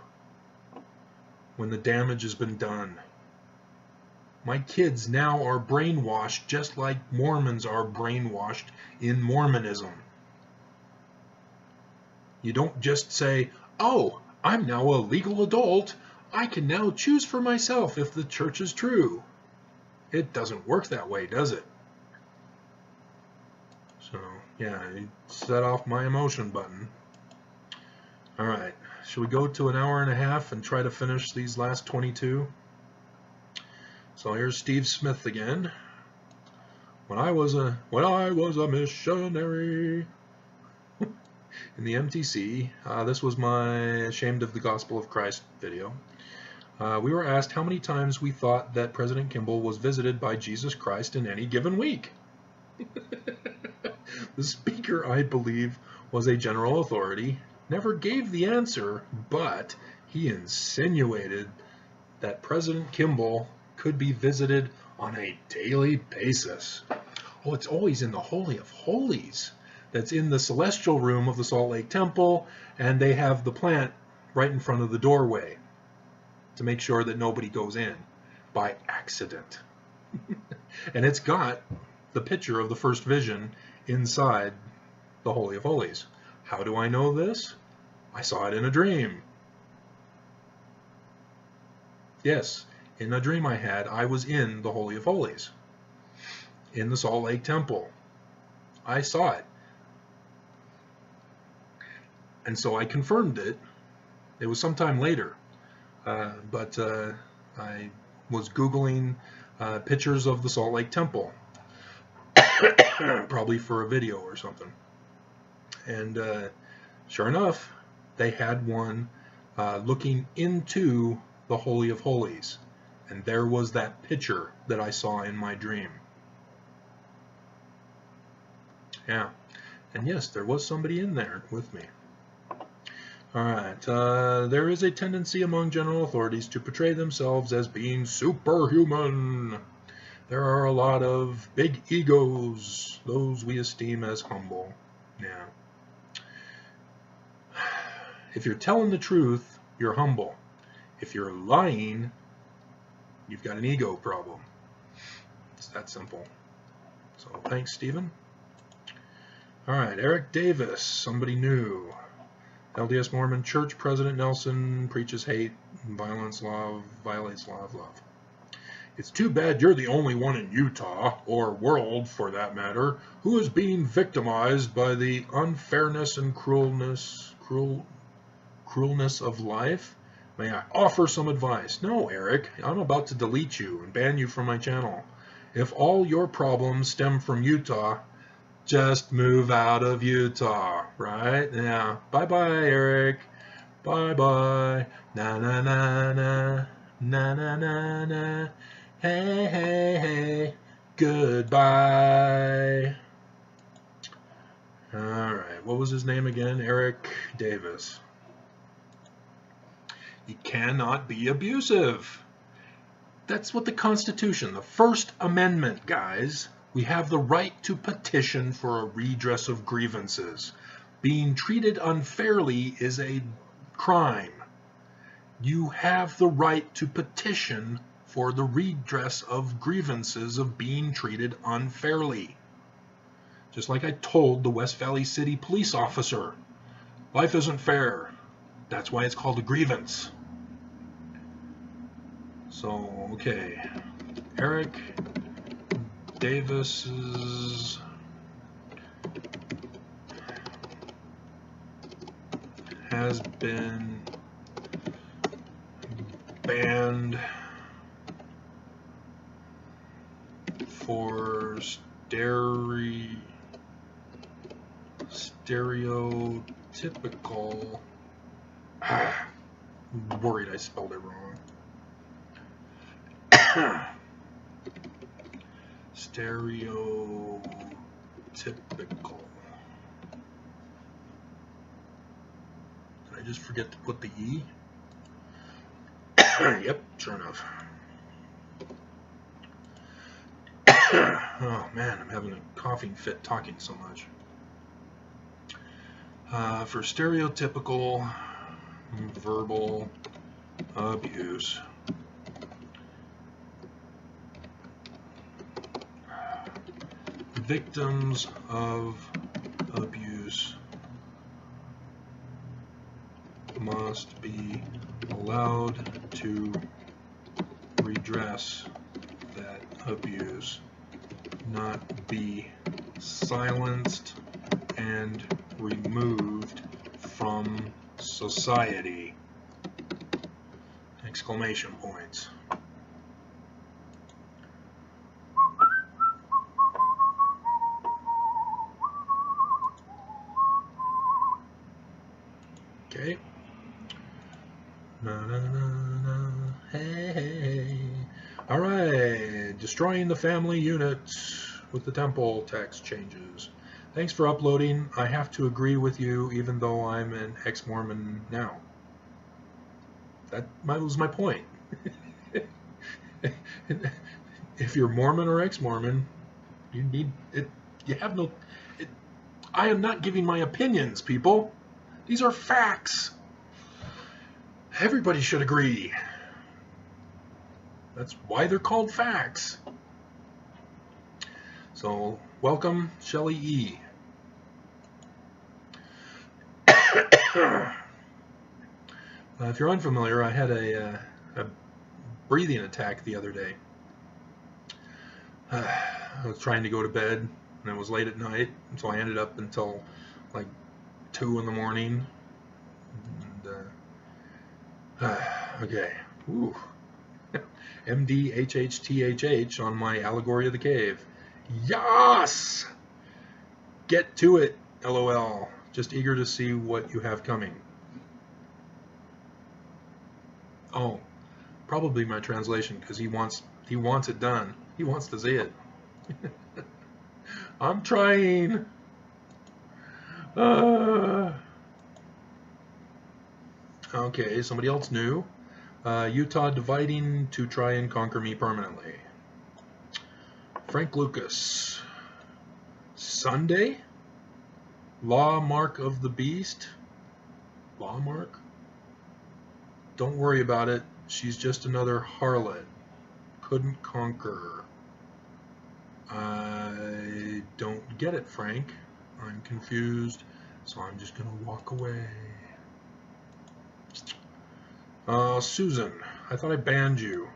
when the damage has been done. My kids now are brainwashed just like Mormons are brainwashed in Mormonism. You don't just say, oh, I'm now a legal adult. I can now choose for myself if the church is true. It doesn't work that way, does it? So, yeah, you set off my emotion button. All right, should we go to an hour and a half and try to finish these last 22? So here's Steve Smith again. When I was a missionary in the MTC, this was my Ashamed of the Gospel of Christ video. We were asked how many times we thought that President Kimball was visited by Jesus Christ in any given week. The speaker, I believe, was a general authority, never gave the answer, but he insinuated that President Kimball could be visited on a daily basis. Oh, it's always in the Holy of Holies. That's in the celestial room of the Salt Lake Temple, and they have the plant right in front of the doorway to make sure that nobody goes in by accident. And it's got the picture of the first vision inside the Holy of Holies. How do I know this? I saw it in a dream. Yes, in a dream I had, I was in the Holy of Holies, in the Salt Lake Temple. I saw it. And so I confirmed it. It was sometime later. But I was Googling pictures of the Salt Lake Temple, probably for a video or something. And sure enough, they had one looking into the Holy of Holies. And there was that picture that I saw in my dream. Yeah. And yes, there was somebody in there with me. Alright, there is a tendency among general authorities to portray themselves as being superhuman. There are a lot of big egos, those we esteem as humble. Yeah. If you're telling the truth, you're humble. If you're lying, you've got an ego problem. It's that simple. So thanks, Stephen. Alright, Eric Davis, somebody new. LDS Mormon Church President Nelson preaches hate and violence, violates law of love. It's too bad you're the only one in Utah, or world for that matter, who is being victimized by the unfairness and cruelness of life. May I offer some advice? No, Eric, I'm about to delete you and ban you from my channel. If all your problems stem from Utah, just move out of Utah, right? Yeah. Bye-bye, Eric. Bye-bye. Na-na-na-na. Na-na-na-na. Hey, hey, hey. Goodbye. All right. What was his name again? Eric Davis. You cannot be abusive. That's what the Constitution, the First Amendment, guys. We have the right to petition for a redress of grievances. Being treated unfairly is a crime. You have the right to petition for the redress of grievances of being treated unfairly. Just like I told the West Valley City police officer, life isn't fair. That's why it's called a grievance. So, okay, Eric Davis's has been banned for stereotypical. I'm worried I spelled it wrong. Stereotypical. Did I just forget to put the E? Yep, sure enough. Oh man, I'm having a coughing fit talking so much. For stereotypical verbal abuse. Victims of abuse must be allowed to redress that abuse, not be silenced and removed from society! Exclamation points. Okay. Na, na, na, na. Hey, hey. All right. Destroying the family unit with the temple text changes. Thanks for uploading. I have to agree with you, even though I'm an ex-Mormon now. That was my point. If you're Mormon or ex-Mormon, you need it. You have no. I am not giving my opinions, people. These are facts. Everybody should agree. That's why they're called facts. So, welcome, Shelley E. If you're unfamiliar, I had a breathing attack the other day. I was trying to go to bed, and it was late at night, and so I ended up until like 2 in the morning. And, okay. Ooh. MDHHTHH on my allegory of the cave. Yas! Get to it, LOL. Just eager to see what you have coming. Oh, probably my translation, because he wants it done. He wants to see it. I'm trying. Okay, somebody else new. Utah dividing to try and conquer me permanently. Frank Lucas. Sunday? Law mark of the beast? Law mark? Don't worry about it. She's just another harlot. Couldn't conquer. I don't get it, Frank. I'm confused, so I'm just gonna walk away. Susan, I thought I banned you.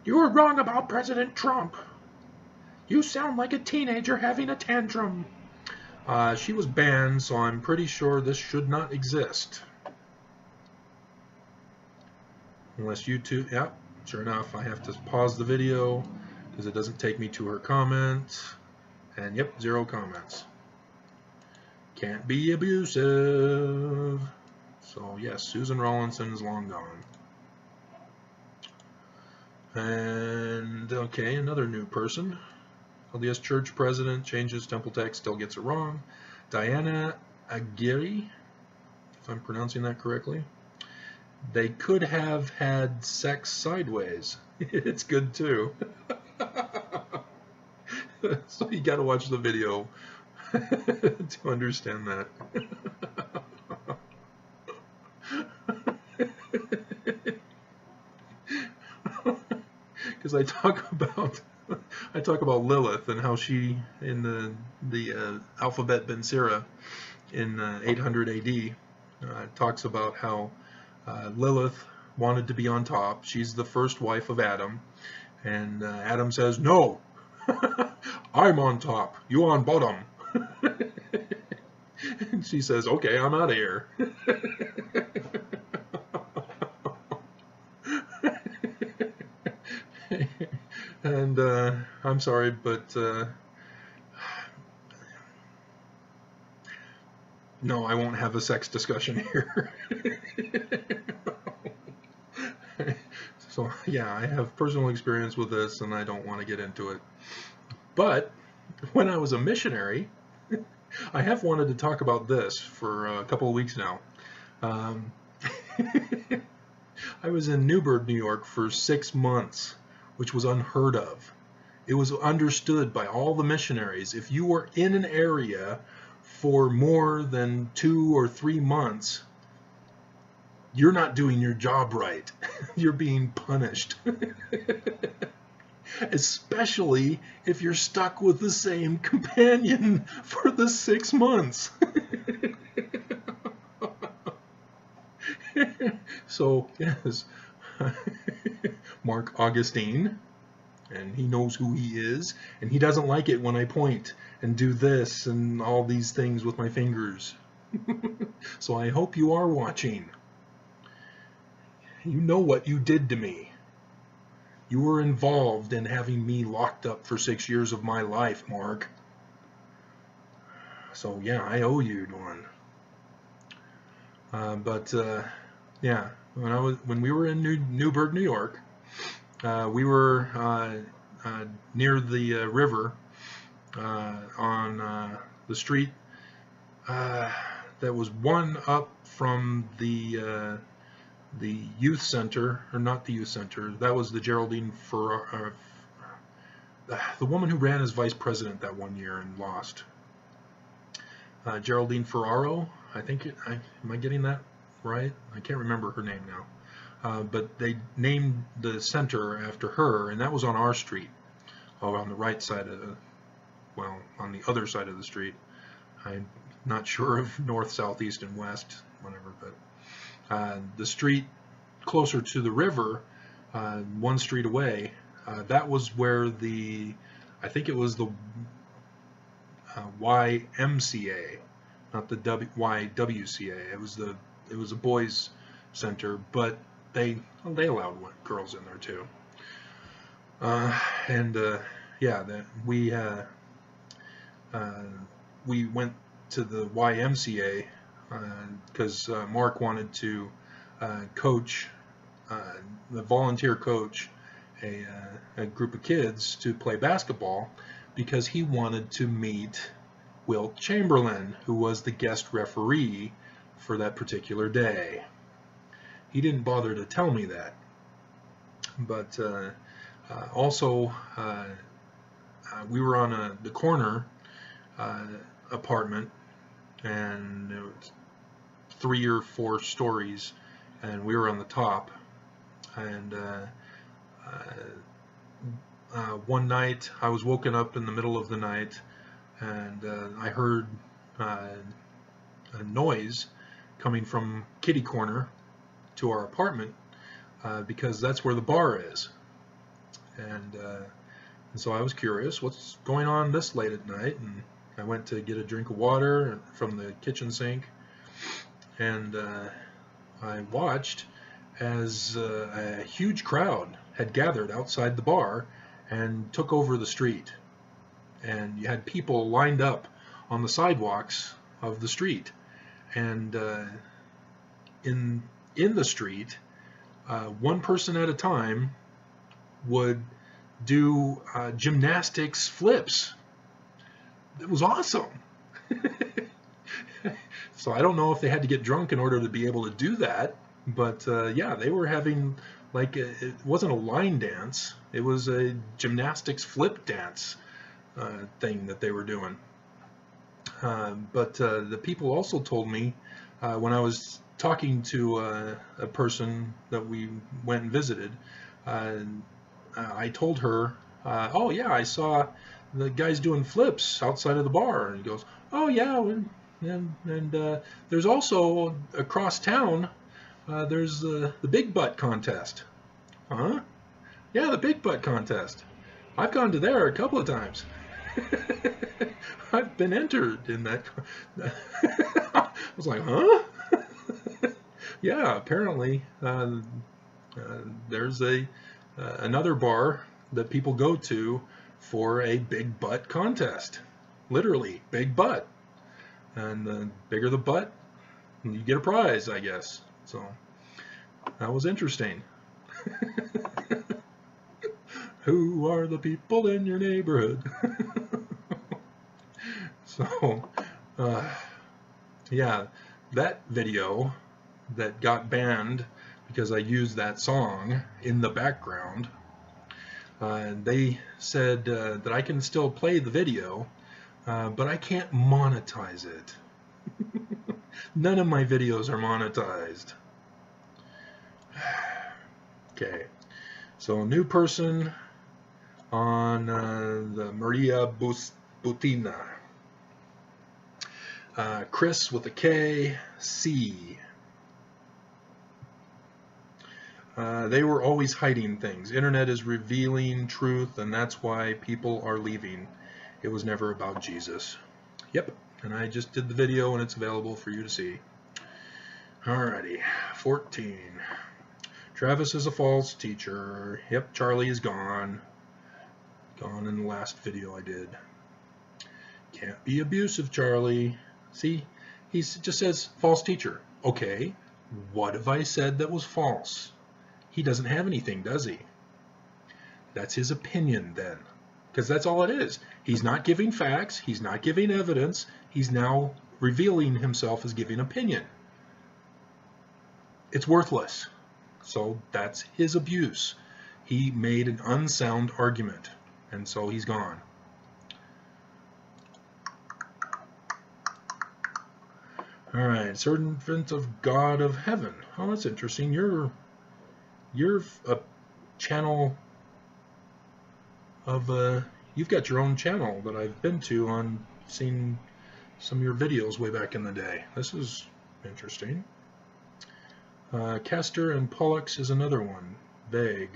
You were wrong about President Trump. You sound like a teenager having a tantrum. She was banned, so I'm pretty sure this should not exist. Unless YouTube, yeah, sure enough, I have to pause the video because it doesn't take me to her comment. And yep, 0 comments. Can't be abusive. So yes, Susan Rawlinson is long gone. And okay, another new person. LDS Church President changes temple text, still gets it wrong. Diana Aguirre, if I'm pronouncing that correctly. They could have had sex sideways. It's good too. So you gotta watch the video to understand that. Because I talk about Lilith and how she, in the Alphabet Ben Sira in 800 AD, talks about how Lilith wanted to be on top. She's the first wife of Adam, and Adam says, "No, I'm on top. You on bottom." And she says, "Okay, I'm out of here." And I'm sorry, but no, I won't have a sex discussion here. So yeah, I have personal experience with this, and I don't want to get into it. But when I was a missionary, I have wanted to talk about this for a couple of weeks now. I was in Newburgh, New York for 6 months, which was unheard of. It was understood by all the missionaries, if you were in an area for more than 2 or 3 months, you're not doing your job right. You're being punished. Especially if you're stuck with the same companion for the 6 months. So, yes, Mark Augustine, and he knows who he is, and he doesn't like it when I point and do this and all these things with my fingers. So I hope you are watching. You know what you did to me. You were involved in having me locked up for 6 years of my life, Mark. So yeah, I owe you one. Yeah, when we were in Newburgh, New York, we were near the river on the street that was one up from the youth center, or not the youth center. That was the Geraldine Ferraro, the woman who ran as vice president that one year and lost. Geraldine Ferraro, I think. Am I getting that right? I can't remember her name now. But they named the center after her, and that was on our street, on the right side of the, well, on the other side of the street. I'm not sure of north, south, east, and west, whatever, but the street closer to the river, one street away, that was where I think it was the YMCA, not the YWCA. It was a boys' center, but they allowed girls in there too. Yeah, we went to the YMCA because Mark wanted to coach, the volunteer coach a group of kids to play basketball, because he wanted to meet Wilt Chamberlain, who was the guest referee for that particular day. He didn't bother to tell me that, but also we were on the corner apartment, and it was 3 or 4 stories, and we were on the top. And one night I was woken up in the middle of the night, and I heard a noise coming from kitty corner to our apartment, because that's where the bar is. And so I was curious, what's going on this late at night? And I went to get a drink of water from the kitchen sink, and I watched as a huge crowd had gathered outside the bar and took over the street. And you had people lined up on the sidewalks of the street. And in the street, one person at a time would do gymnastics flips. It was awesome. So I don't know if they had to get drunk in order to be able to do that, but yeah, they were having like it wasn't a line dance, it was a gymnastics flip dance thing that they were doing. But the people also told me when I was talking to a person that we went and visited, I told her, oh yeah, I saw the guys doing flips outside of the bar. And he goes, oh yeah, and there's also across town, there's the big butt contest. Huh? Yeah, the big butt contest. I've gone to there a couple of times. I've been entered in that. I was like, huh? Yeah, apparently there's another bar that people go to for a big butt contest. Literally, big butt. And the bigger the butt, you get a prize, I guess. So that was interesting. Who are the people in your neighborhood? So, yeah, that video that got banned because I used that song in the background, they said that I can still play the video, but I can't monetize it. None of my videos are monetized. Okay, so a new person on the Maria Butina. Chris with a K, C. They were always hiding things. Internet is revealing truth, and that's why people are leaving. It was never about Jesus. Yep, and I just did the video, and it's available for you to see. Alrighty, 14. Travis is a false teacher. Yep, Charlie is gone. Gone in the last video I did. Can't be abusive, Charlie. See, he just says false teacher. Okay, what have I said that was false? He doesn't have anything, does he? That's his opinion then, because that's all it is. He's not giving facts. He's not giving evidence. He's now revealing himself as giving opinion. It's worthless. So that's his abuse. He made an unsound argument, and so he's gone. All right, servant of God of heaven. Oh, that's interesting. You're a channel of you've got your own channel that I've been to on seen some of your videos way back in the day. This is interesting. Castor and Pollux is another one. Vague.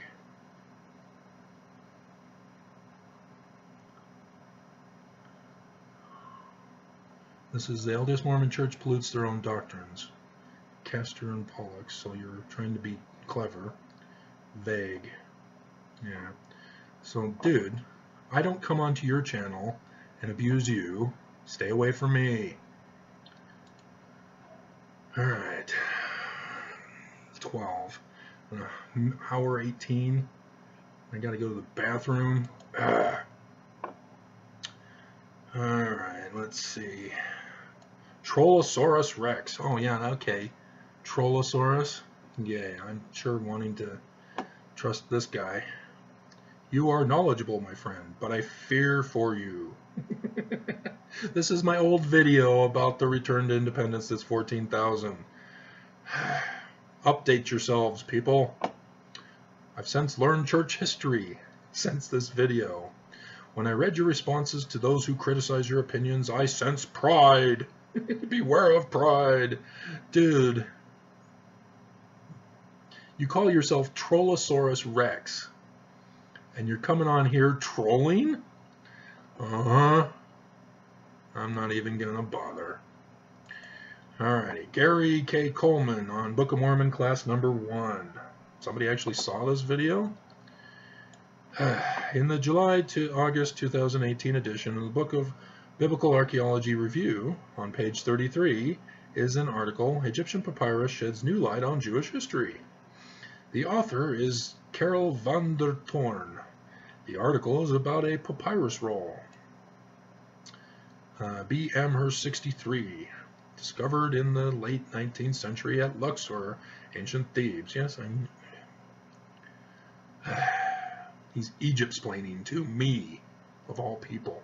This is the LDS Mormon Church pollutes their own doctrines. Castor and Pollux, so you're trying to be clever. Vague. Yeah. So, dude, I don't come onto your channel and abuse you. Stay away from me. Alright. 12. Hour 18. I gotta go to the bathroom. Alright, let's see. Trollosaurus Rex. Oh, yeah, okay. Trollosaurus? Yeah, I'm sure wanting to trust this guy. You are knowledgeable, my friend, but I fear for you. This is my old video about the return to independence. That's 14,000. Update yourselves, people. I've since learned church history since this video. When I read your responses to those who criticize your opinions, I sense pride. Beware of pride. Dude. You call yourself Trollosaurus Rex. And you're coming on here trolling? Uh-huh. I'm not even gonna bother. Alrighty, Gary K. Coleman on Book of Mormon class number 1. Somebody actually saw this video? In the July to August 2018 edition of the Book of Biblical Archaeology Review, on page 33, is an article, Egyptian Papyrus Sheds New Light on Jewish History. The author is Carol van der Toorn. The article is about a papyrus roll. B. Amherst 63, discovered in the late 19th century at Luxor, ancient Thebes. Yes, he's Egypt-splaining to me, of all people.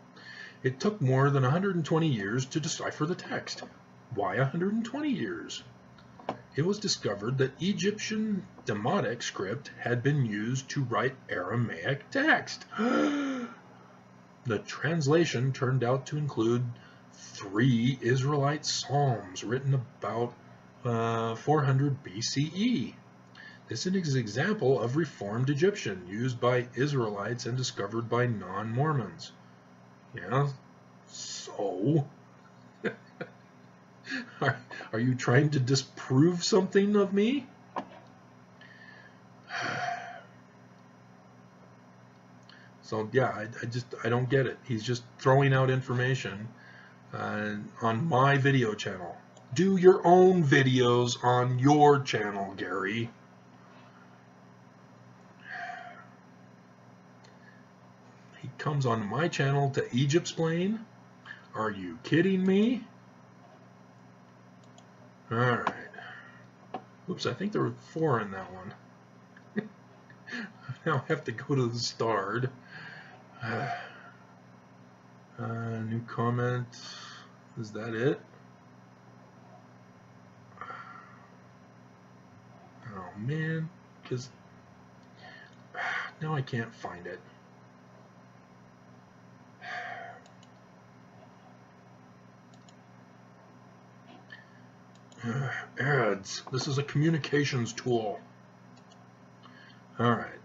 It took more than 120 years to decipher the text. Why 120 years? It was discovered that Egyptian Demotic script had been used to write Aramaic text. The translation turned out to include 3 Israelite psalms written about 400 BCE. This is an example of Reformed Egyptian used by Israelites and discovered by non-Mormons. Yeah, so? Are you trying to disprove something of me? So yeah, I don't get it. He's just throwing out information on my video channel. Do your own videos on your channel, Gary. He comes on my channel to Egypt-splain? Are you kidding me? Alright. Oops, I think there were 4 in that one. Now I have to go to the start. New comment. Is that it? Oh man, because now I can't find it. Ads. This is a communications tool. Alright.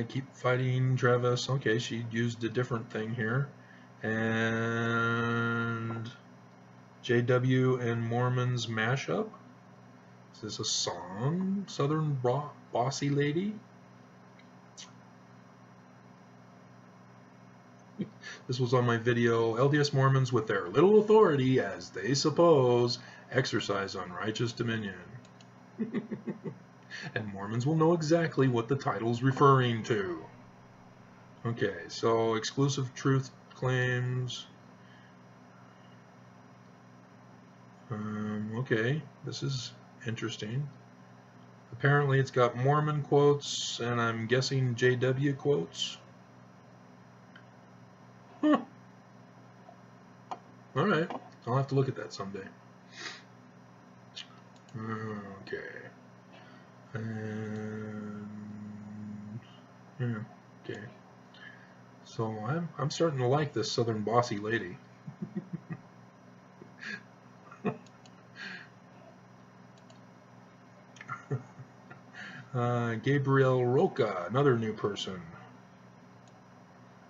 Keep fighting Travis. Okay, she used a different thing here. And JW and Mormon's mashup. Is this a song? Southern Bossy Lady? This was on my video, LDS Mormons with their little authority, as they suppose, exercise unrighteous dominion. And Mormons will know exactly what the title's referring to. Okay, so exclusive truth claims. Okay, this is interesting. Apparently it's got Mormon quotes, and I'm guessing JW quotes. Huh. Alright, I'll have to look at that someday. Okay. And yeah, okay. So I'm starting to like this Southern Bossy Lady. Gabriel Roca, another new person.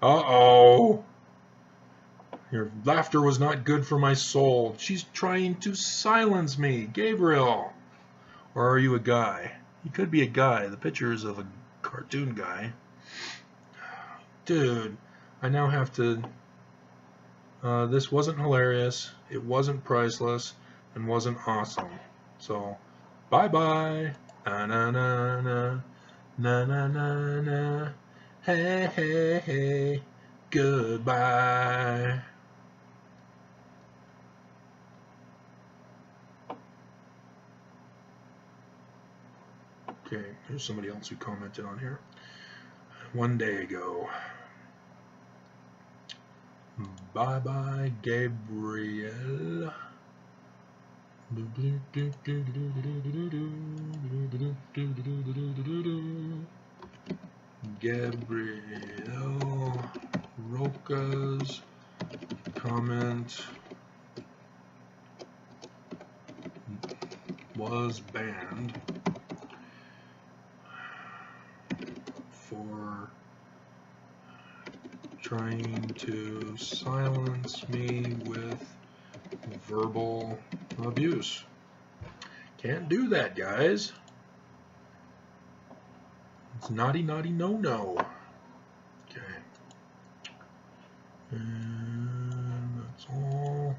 Uh-oh. Your laughter was not good for my soul. She's trying to silence me. Gabriel. Or are you a guy? You could be a guy. The picture is of a cartoon guy. Dude, I now have to... this wasn't hilarious. It wasn't priceless. And wasn't awesome. So, bye-bye. Na-na-na-na. Na-na-na-na. Hey, hey, hey. Goodbye. Okay, here's somebody else who commented on here. One day ago. Bye-bye, Gabriel. Gabriel Roca's comment was banned for trying to silence me with verbal abuse. Can't do that, guys. It's naughty, naughty, no. Okay. And that's all.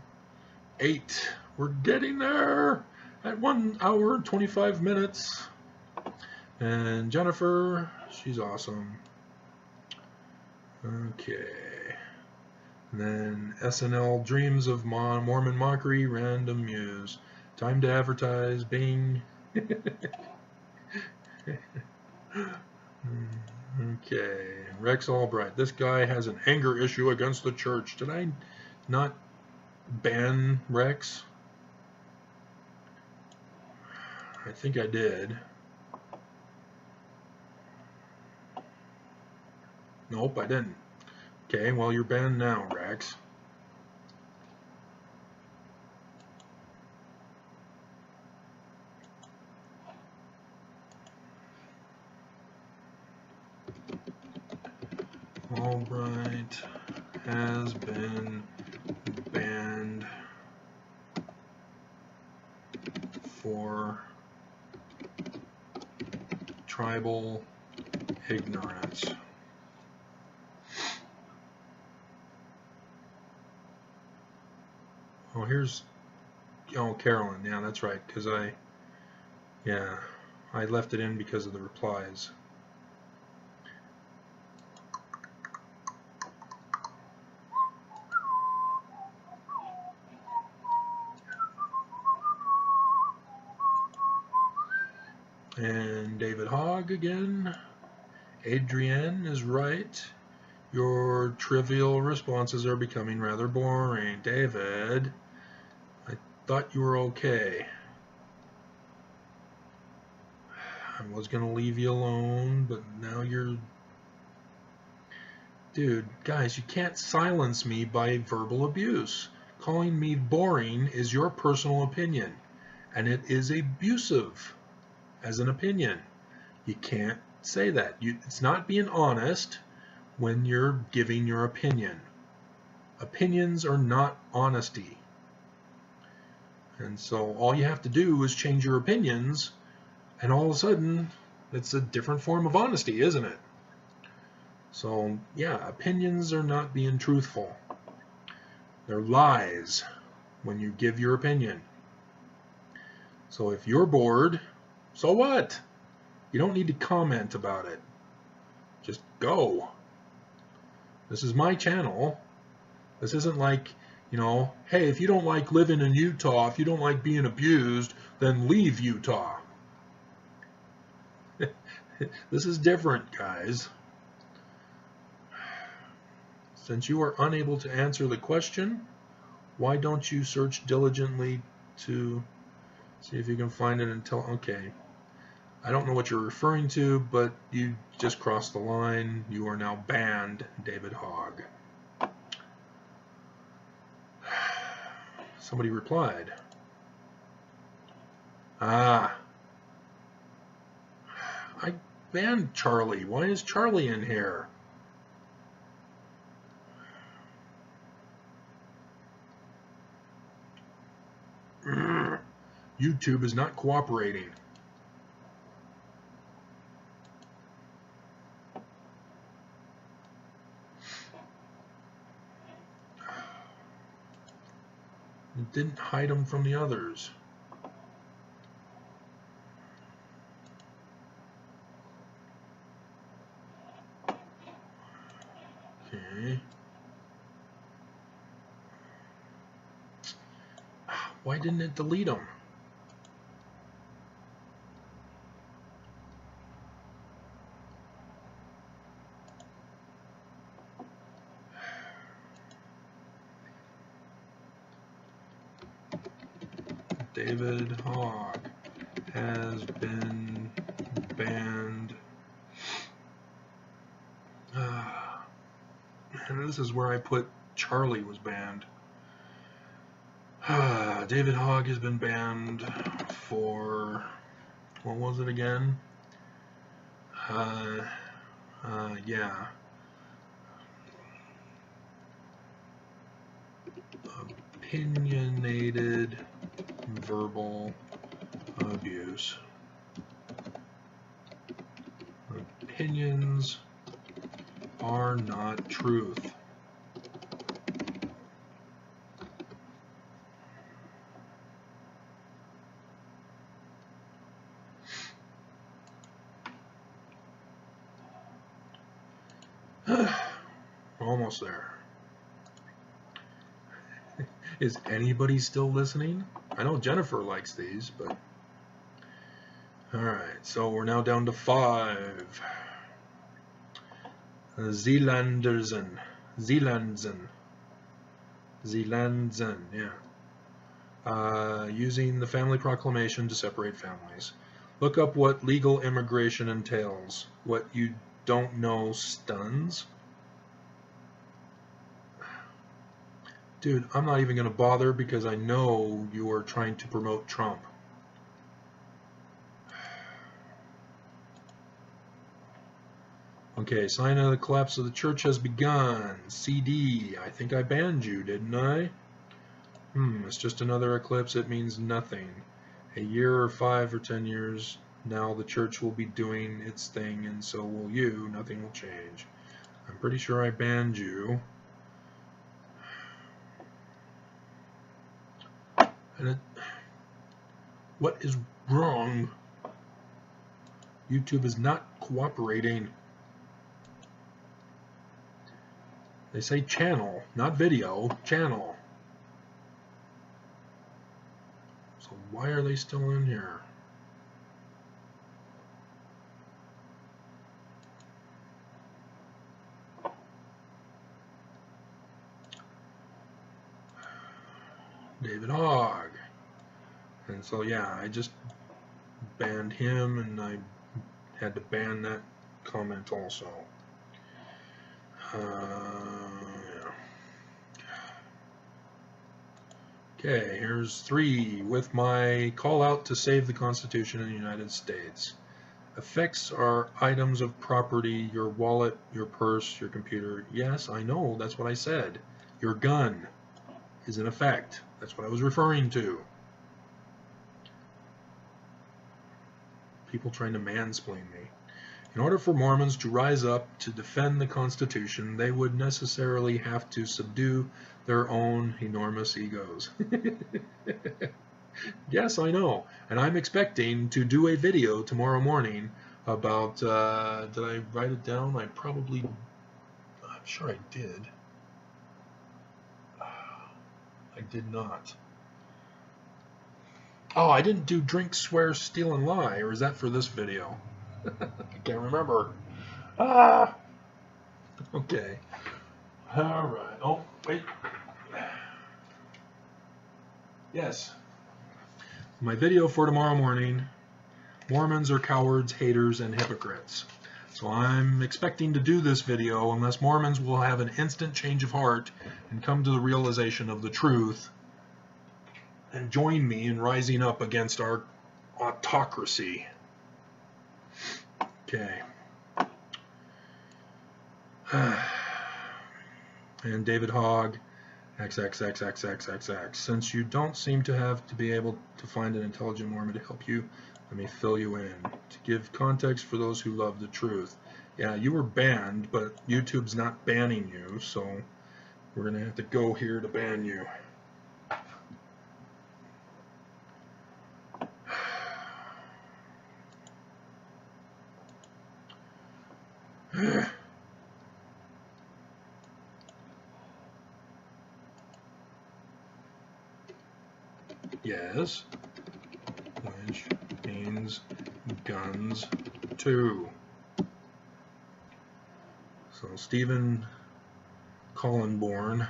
8. We're getting there at 1 hour and 25 minutes. And Jennifer, she's awesome. Okay. And then SNL Dreams of Mormon Mockery, Random Muse. Time to advertise, Bing. Okay. Rex Albright. This guy has an anger issue against the church. Did I not ban Rex? I think I did. Nope, I didn't. Okay, well, you're banned now, Rex. Albright has been banned for tribal ignorance. Oh, here's, oh, Carolyn. Yeah, that's right, because I left it in because of the replies. And David Hogg again. Adrienne is right. Your trivial responses are becoming rather boring. David, I thought you were okay. I was going to leave you alone, but now you're... Dude, guys, you can't silence me by verbal abuse. Calling me boring is your personal opinion, and it is abusive as an opinion. You can't say that. It's not being honest when you're giving your opinion. Opinions are not honesty. And so all you have to do is change your opinions, and all of a sudden it's a different form of honesty, isn't it? So yeah, opinions are not being truthful. They're lies when you give your opinion. So if you're bored, so what? You don't need to comment about it. Just go. This is my channel. This isn't like, you know, hey, if you don't like living in Utah, if you don't like being abused, then leave Utah. This is different, guys. Since you are unable to answer the question, why don't you search diligently to see if you can find it and tell... Okay. I don't know what you're referring to, but you just crossed the line. You are now banned, David Hogg. Somebody replied. Ah. I banned Charlie. Why is Charlie in here? YouTube is not cooperating. It didn't hide them from the others. Okay. Why didn't it delete them? David Hogg has been banned. And this is where I put Charlie was banned. David Hogg has been banned for, what was it again? Yeah. opinionated verbal abuse. Opinions are not truth. Almost there. Is anybody still listening? I know Jennifer likes these, but... Alright, so we're now down to 5. Zeelandsen, yeah. Using the family proclamation to separate families. Look up what legal immigration entails. What you don't know stuns. Dude, I'm not even going to bother because I know you are trying to promote Trump. Okay, sign of the collapse of the church has begun. CD, I think I banned you, didn't I? It's just another eclipse. It means nothing. A year or 5 or 10 years, now the church will be doing its thing, and so will you. Nothing will change. I'm pretty sure I banned you. And what is wrong? YouTube is not cooperating. They say channel, not video, channel. So why are they still in here? David Hogg. And so yeah, I just banned him, and I had to ban that comment also. Yeah. Okay, here's 3 with my call out to save the Constitution in the United States. Effects are items of property, your wallet, your purse, your computer. Yes, I know, that's what I said. Your gun is an effect. That's what I was referring to. People trying to mansplain me. In order for Mormons to rise up to defend the Constitution, they would necessarily have to subdue their own enormous egos. Yes, I know. And I'm expecting to do a video tomorrow morning about, did I write it down? I'm sure I did. I did not. Oh, I didn't do drink, swear, steal, and lie, or is that for this video? I can't remember. Okay. Alright. Oh, wait. Yes. My video for tomorrow morning, Mormons are cowards, haters, and hypocrites. So I'm expecting to do this video unless Mormons will have an instant change of heart and come to the realization of the truth and join me in rising up against our autocracy. Okay. And David Hogg, XXXXXXX. Since you don't seem to be able to find an intelligent Mormon to help you, let me fill you in. To give context for those who love the truth. Yeah, you were banned, but YouTube's not banning you, so we're going to have to go here to ban you. Yes, which means guns too. So Stephen Collinborn,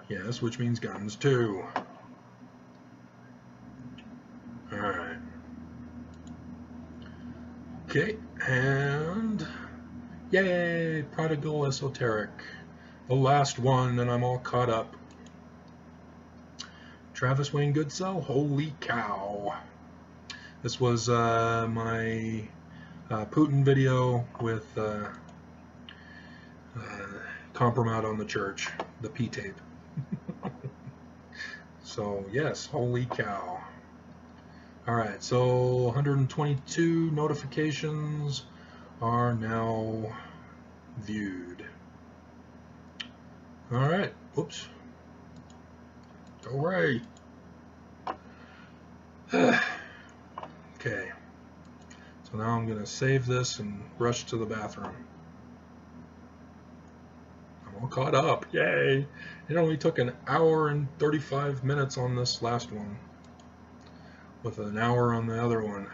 yes, which means guns too. Alright. Okay, and yay, Prodigal Esoteric. The last one, and I'm all caught up. Travis Wayne Goodsell, holy cow. This was my Putin video with compromise on the church. the P-tape. So yes, holy cow. Alright, so 122 notifications are now viewed. Alright, oops. Go away. Okay, so now I'm going to save this and rush to the bathroom. I'm all caught up, yay! It only took an hour and 35 minutes on this last one, with an hour on the other one.